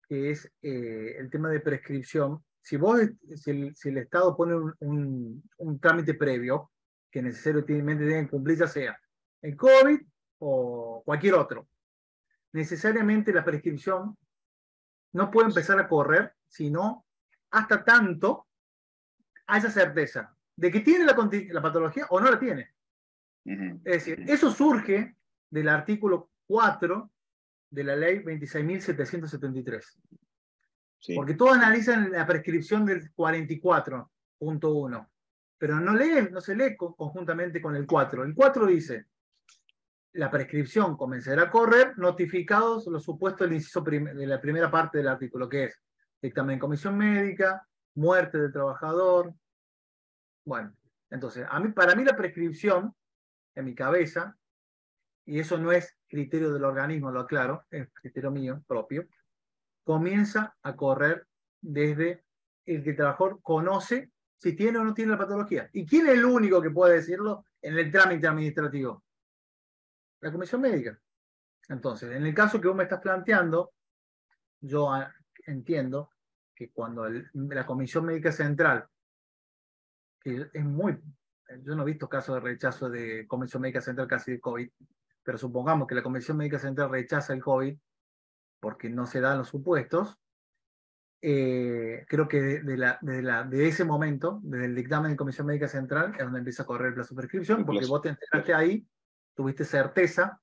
es el tema de prescripción. Si el Estado pone un trámite previo que necesariamente deben cumplir, ya sea el COVID o cualquier otro, necesariamente la prescripción no puede empezar a correr, sino hasta tanto haya certeza de que tiene la patología o no la tiene. Es decir, eso surge del artículo 4 de la ley 26.773. Sí. Porque todos analizan la prescripción del 44.1, pero no se lee conjuntamente con el 4. El 4 dice, la prescripción comenzará a correr notificados los supuestos del inciso de la primera parte del artículo, que es dictamen en comisión médica, muerte del trabajador. Bueno, entonces, para mí la prescripción, en mi cabeza, y eso no es criterio del organismo, lo aclaro, es criterio mío propio, comienza a correr desde el que el trabajador conoce si tiene o no tiene la patología. ¿Y quién es el único que puede decirlo en el trámite administrativo? La comisión médica. Entonces, en el caso que vos me estás planteando, yo entiendo que cuando la Comisión Médica Central, que es muy... Yo no he visto casos de rechazo de Comisión Médica Central casi de COVID, pero supongamos que la Comisión Médica Central rechaza el COVID porque no se dan los supuestos, creo que de ese momento, desde el dictamen de Comisión Médica Central, es donde empieza a correr el plazo de prescripción, porque vos te enteraste ahí, tuviste certeza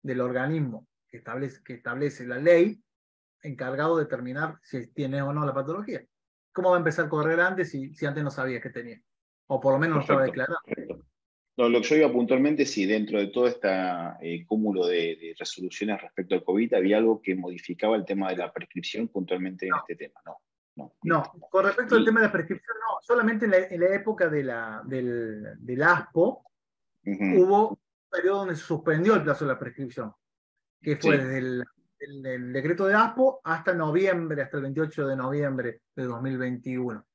del organismo que establece la ley encargado de determinar si tienes o no la patología. ¿Cómo va a empezar a correr antes si antes no sabías que tenía? O por lo menos no estaba declarado. Perfecto. No, lo que yo iba puntualmente, si dentro de todo este cúmulo de resoluciones respecto al COVID había algo que modificaba el tema de la prescripción puntualmente en este tema. No, con respecto al tema de la prescripción, no. Solamente en la época del ASPO hubo un periodo donde se suspendió el plazo de la prescripción, que fue desde el decreto de ASPO hasta noviembre, hasta el 28 de noviembre de 2021.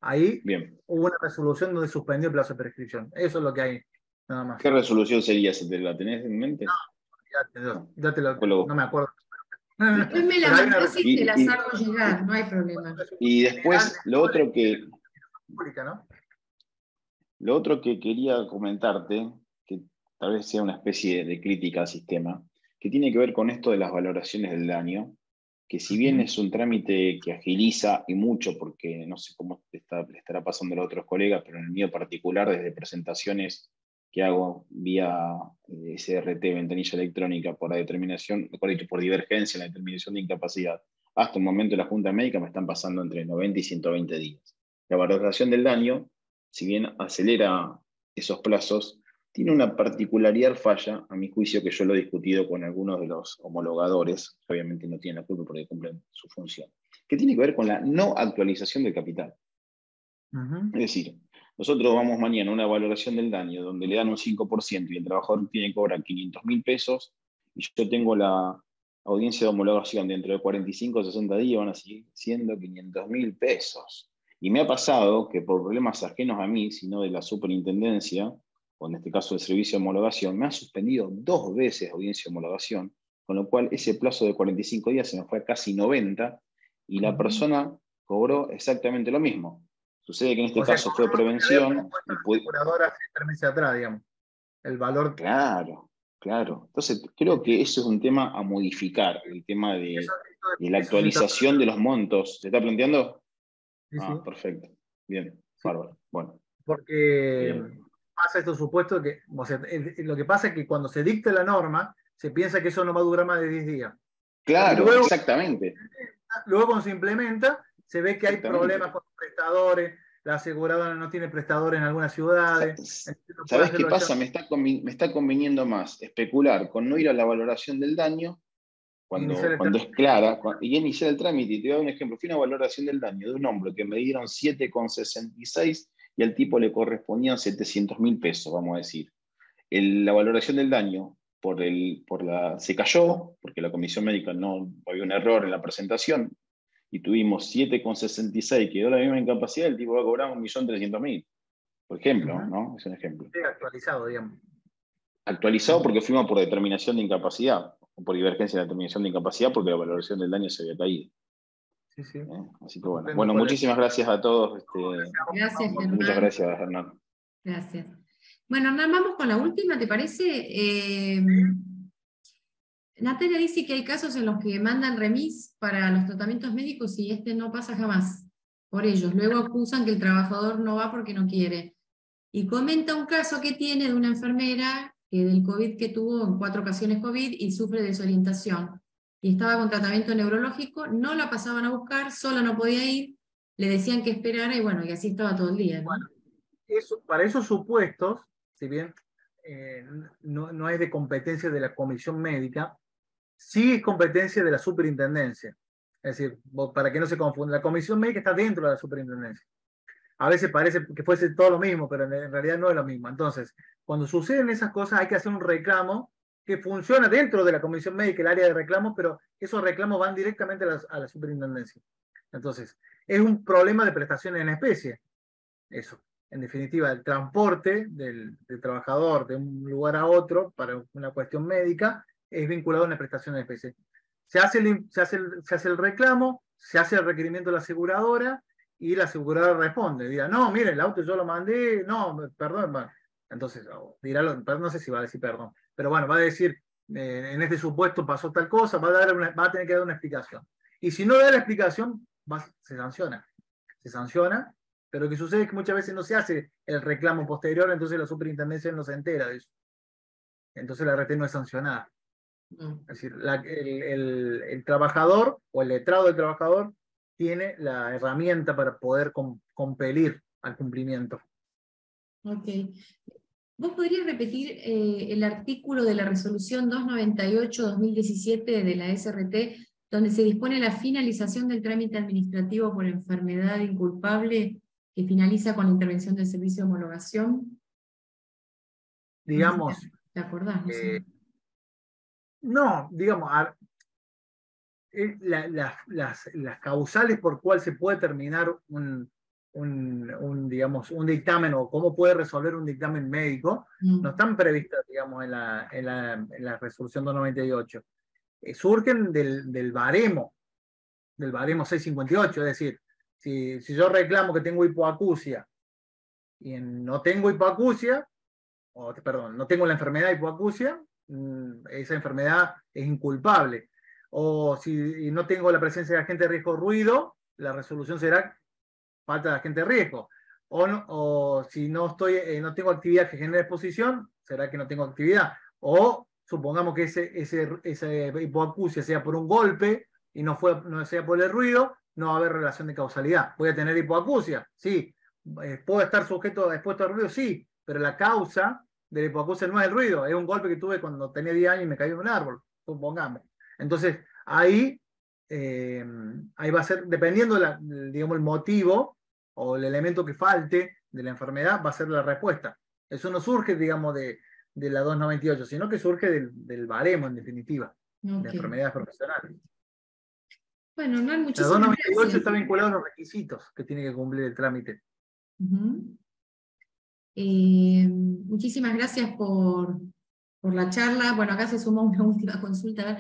Ahí hubo una resolución donde suspendió el plazo de prescripción. Eso es lo que hay, nada más. ¿Qué resolución sería? ¿La tenés en mente? No me acuerdo. Después me la mandás y te las hago llegar, no hay problema. Y después, lo otro que quería comentarte, que tal vez sea una especie de crítica al sistema, que tiene que ver con esto de las valoraciones del daño, que si bien es un trámite que agiliza y mucho, porque no sé cómo le estará pasando a los otros colegas, pero en el mío particular, desde presentaciones que hago vía SRT, ventanilla electrónica, por la determinación, mejor dicho, por divergencia en la determinación de incapacidad, hasta el momento de la Junta Médica me están pasando entre 90 y 120 días. La valoración del daño, si bien acelera esos plazos, tiene una particularidad falla, a mi juicio, que yo lo he discutido con algunos de los homologadores, que obviamente no tienen la culpa porque cumplen su función, que tiene que ver con la no actualización del capital. Es decir, nosotros vamos mañana a una valoración del daño donde le dan un 5% y el trabajador tiene que cobrar 500.000 pesos, y yo tengo la audiencia de homologación dentro de 45 o 60 días, van a seguir siendo 500.000 pesos. Y me ha pasado que por problemas ajenos a mí, sino de la superintendencia, o en este caso el servicio de homologación, me ha suspendido 2 veces audiencia de homologación, con lo cual ese plazo de 45 días se me fue a casi 90, y la persona cobró exactamente lo mismo. Sucede que en este caso fue prevención. Atrás, digamos. El valor. Claro. Entonces, creo que eso es un tema a modificar, el tema de la actualización de los montos. ¿Se está planteando? Sí. Perfecto. Bien, bárbaro. Bueno. Porque pasa estos supuestos que, o sea, lo que pasa es que cuando se dicta la norma, se piensa que eso no va a durar más de 10 días. Claro, luego, exactamente. Luego cuando se implementa, se ve que hay problemas con los prestadores, la aseguradora no tiene prestadores en algunas ciudades. ¿Sabés qué pasa? Me está conveniendo más especular con no ir a la valoración del daño cuando es clara, y iniciar el trámite. Y te voy a dar un ejemplo. Fui a una valoración del daño de un hombre que me dieron 7,66 y al tipo le correspondían 700.000 pesos, vamos a decir. La valoración del daño se cayó, porque la comisión médica no había un error en la presentación, y tuvimos 7,66, quedó la misma incapacidad, el tipo va a cobrar 1.300.000. Por ejemplo, ¿no? Es un ejemplo. Sí, actualizado, digamos. Actualizado porque fuimos por determinación de incapacidad, o por divergencia de determinación de incapacidad, porque la valoración del daño se había caído. Sí. Así que bueno, muchísimas gracias a todos. Gracias, Hernán. Muchas gracias, Hernán. Gracias. Bueno, Hernán, vamos con la última, ¿te parece? Natalia dice que hay casos en los que mandan remis para los tratamientos médicos y no pasa jamás por ellos. Luego acusan que el trabajador no va porque no quiere. Y comenta un caso que tiene de una enfermera del COVID que tuvo en 4 ocasiones COVID y sufre desorientación. Y estaba con tratamiento neurológico, no la pasaban a buscar, sola no podía ir, le decían que esperara y bueno, y así estaba todo el día, ¿no? Bueno, para esos supuestos, si bien no es de competencia de la comisión médica, sí es competencia de la superintendencia. Es decir, para que no se confunda, la comisión médica está dentro de la superintendencia. A veces parece que fuese todo lo mismo, pero en realidad no es lo mismo. Entonces, cuando suceden esas cosas hay que hacer un reclamo que funciona dentro de la comisión médica, el área de reclamos, pero esos reclamos van directamente a la superintendencia. Entonces, es un problema de prestaciones en especie, eso. en definitiva, el transporte del trabajador de un lugar a otro para una cuestión médica es vinculado a una prestación en especie. Se hace el reclamo, se hace el requerimiento de la aseguradora y la aseguradora responde. Dirá, no, mire, el auto yo lo mandé, no, perdón. Bueno, entonces, dirá, no sé si va a decir perdón, pero bueno, va a decir, en este supuesto pasó tal cosa, va a tener que dar una explicación. Y si no da la explicación, se sanciona. Se sanciona, pero lo que sucede es que muchas veces no se hace el reclamo posterior, entonces la superintendencia no se entera de eso. Entonces la RT no es sancionada. Es decir, el trabajador o el letrado del trabajador tiene la herramienta para poder compelir al cumplimiento. Ok. ¿Vos podrías repetir el artículo de la resolución 298-2017 de la SRT, donde se dispone la finalización del trámite administrativo por enfermedad inculpable que finaliza con la intervención del servicio de homologación? Digamos, ¿Te acordás? No sé. No, digamos, las causales por cuál se puede terminar digamos, un dictamen o cómo puede resolver un dictamen médico no están previstas, digamos, en la resolución 298. Surgen del baremo 658, es decir, si yo reclamo que tengo hipoacusia y no tengo hipoacusia, no tengo la enfermedad de hipoacusia, esa enfermedad es inculpable. O si no tengo la presencia de agente de riesgo ruido, la resolución será falta de agente de riesgo. O si no tengo actividad que genere exposición, será que no tengo actividad. O supongamos que esa hipoacusia sea por un golpe y no sea por el ruido, no va a haber relación de causalidad. ¿Voy a tener hipoacusia? Sí. ¿Puedo estar expuesto al ruido? Sí. Pero la causa de la hipoacusia no es el ruido, es un golpe que tuve cuando tenía 10 años y me caí de un árbol, supongamos. Entonces, ahí va a ser, dependiendo digamos, el motivo o el elemento que falte de la enfermedad, va a ser la respuesta. Eso no surge, digamos, de la 298, sino que surge del baremo, en definitiva, de enfermedades profesionales. Bueno, Hernán, muchísimas la 298 gracias. está vinculado a los requisitos que tiene que cumplir el trámite. Muchísimas gracias por la charla. Bueno, acá se suma una última consulta.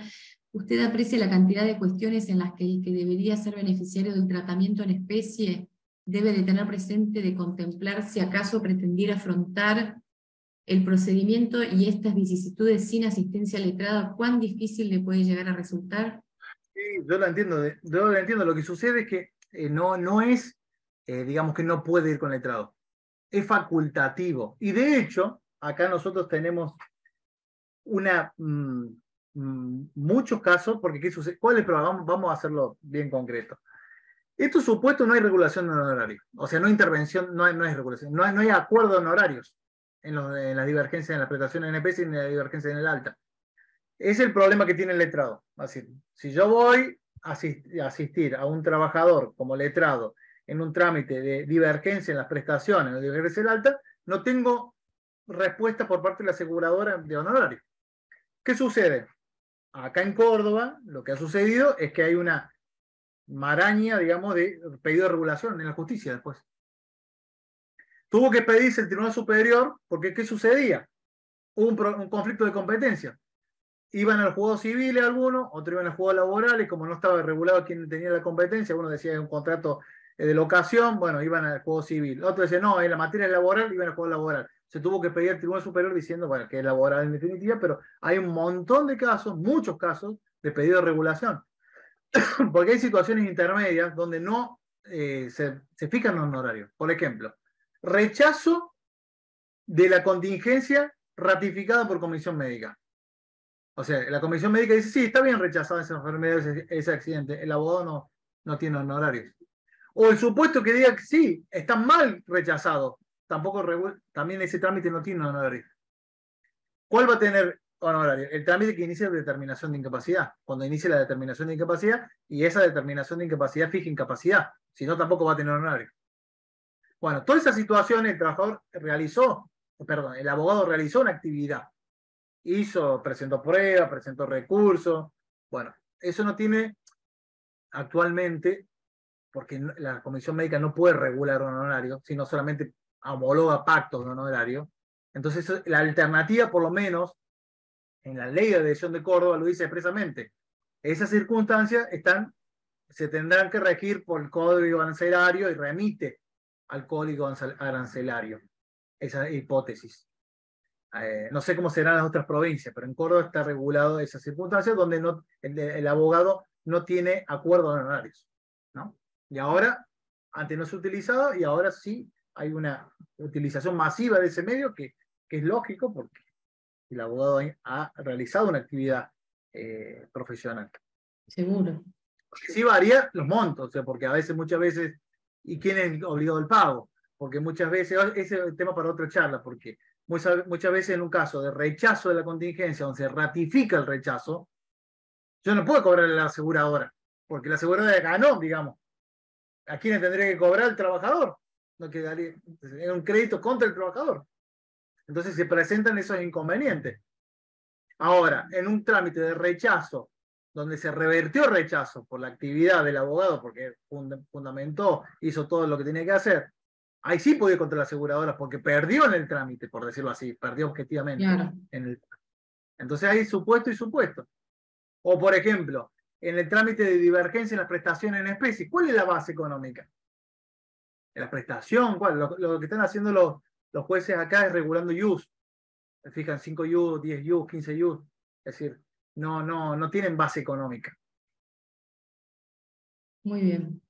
¿Usted aprecia la cantidad de cuestiones en las que el que debería ser beneficiario del tratamiento en especie debe de tener presente de contemplar si acaso pretendiera afrontar el procedimiento y estas vicisitudes sin asistencia letrada? ¿Cuán difícil le puede llegar a resultar? Sí, yo lo entiendo. Lo que sucede es que no es, digamos que no puede ir con letrado. Es facultativo. Y de hecho, acá nosotros tenemos muchos casos, porque ¿qué sucede? ¿Cuál es el problema? Vamos a hacerlo bien concreto. Estos supuestos no hay regulación de honorarios. O sea, no hay intervención, no hay regulación. No hay acuerdo de honorarios en las divergencias en las prestaciones en EPS y en la divergencia en el alta. Es el problema que tiene el letrado. Así, si yo voy a asistir a un trabajador como letrado en un trámite de divergencia en las prestaciones o divergencia en el alta, no tengo respuesta por parte de la aseguradora de honorarios. ¿Qué sucede? Acá en Córdoba, lo que ha sucedido es que hay una maraña, digamos, de pedido de regulación en la justicia después. Tuvo que pedirse el Tribunal Superior porque ¿qué sucedía? Hubo un conflicto de competencia. Iban al juego civil algunos, otros iban al juego laboral, y como no estaba regulado quién tenía la competencia, uno decía que es un contrato de locación, bueno, iban al juego civil. Otro decía, no, en la materia laboral, iban al juego laboral. Se tuvo que pedir al Tribunal Superior diciendo, bueno, que es laboral en definitiva, pero hay un montón de casos, muchos casos, de pedido de regulación. Porque hay situaciones intermedias donde no se fijan los honorarios. Por ejemplo, rechazo de la contingencia ratificada por comisión médica. O sea, la comisión médica dice, sí, está bien rechazada esa enfermedad, ese accidente, el abogado no tiene honorarios. O el supuesto que diga que sí, está mal rechazado, también ese trámite no tiene honorarios. ¿Cuál va a tener honorario? El trámite que inicia la determinación de incapacidad, cuando inicie la determinación de incapacidad, y esa determinación de incapacidad fija incapacidad, si no tampoco va a tener honorario. Bueno, todas esas situaciones el abogado realizó una actividad. Presentó pruebas, presentó recursos. Bueno, eso no tiene actualmente, porque la comisión médica no puede regular un honorario, sino solamente homologa pactos de honorario. Entonces, la alternativa, por lo menos, en la ley de adhesión de Córdoba lo dice expresamente. Esas circunstancias se tendrán que regir por el Código Arancelario y remite al Código Arancelario esa hipótesis. No sé cómo serán las otras provincias, pero en Córdoba está regulado esas circunstancias donde el abogado no tiene acuerdos de honorarios, ¿no? Y ahora, antes no se utilizaba y ahora sí hay una utilización masiva de ese medio que es lógico porque el abogado ha realizado una actividad profesional. Seguro. Sí varía los montos, o sea, porque a veces, muchas veces, ¿y quién es obligado al pago? Porque muchas veces, ese es el tema para otra charla, porque muchas veces en un caso de rechazo de la contingencia, donde se ratifica el rechazo, yo no puedo cobrarle a la aseguradora, porque la aseguradora ganó, digamos. ¿A quién tendría que cobrar? El trabajador. No quedaría, es un crédito contra el trabajador. Entonces se presentan esos inconvenientes. Ahora, en un trámite de rechazo, donde se revertió el rechazo por la actividad del abogado, porque fundamentó, hizo todo lo que tenía que hacer, ahí sí podía ir contra la aseguradora, porque perdió en el trámite, por decirlo así, perdió objetivamente. Claro. Entonces hay supuesto y supuesto. O, por ejemplo, en el trámite de divergencia en las prestaciones en especie, ¿cuál es la base económica? La prestación, ¿cuál? Lo que están haciendo los jueces acá es regulando ius. Se fijan 5 ius, 10 ius, 15 ius. Es decir, no tienen base económica. Muy bien.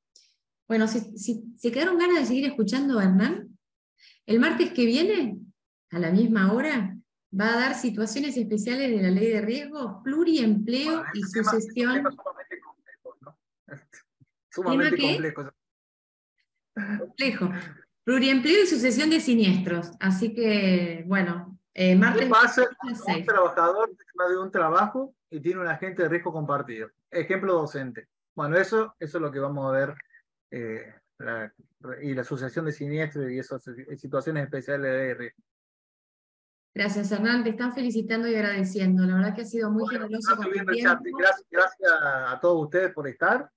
Bueno, si se quedaron ganas de seguir escuchando a Hernán, el martes que viene, a la misma hora, va a dar situaciones especiales de la ley de riesgos, pluriempleo y sucesión. Es un tema sumamente complejo, ¿no? Sumamente complejo. Complejo. Pluriempleo y sucesión de siniestros. Así que, bueno, martes. ¿Qué pasa si un trabajador tiene de un trabajo y tiene un agente de riesgo compartido? Ejemplo docente. Bueno, eso es lo que vamos a ver. Y la sucesión de siniestros y esas situaciones especiales de riesgo. Gracias, Hernán. Te están felicitando y agradeciendo. La verdad que ha sido muy generoso con tu tiempo. Gracias a todos ustedes por estar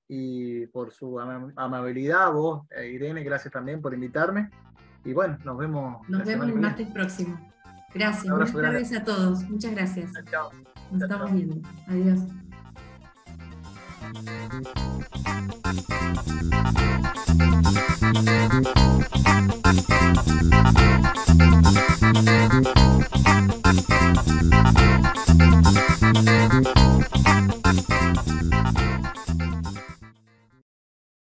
y por su amabilidad. Vos, Irene, gracias también por invitarme. Y bueno, nos vemos. Nos vemos el martes próximo. Gracias. Buenas tardes a todos. Muchas gracias. Chao. Nos estamos viendo. Adiós.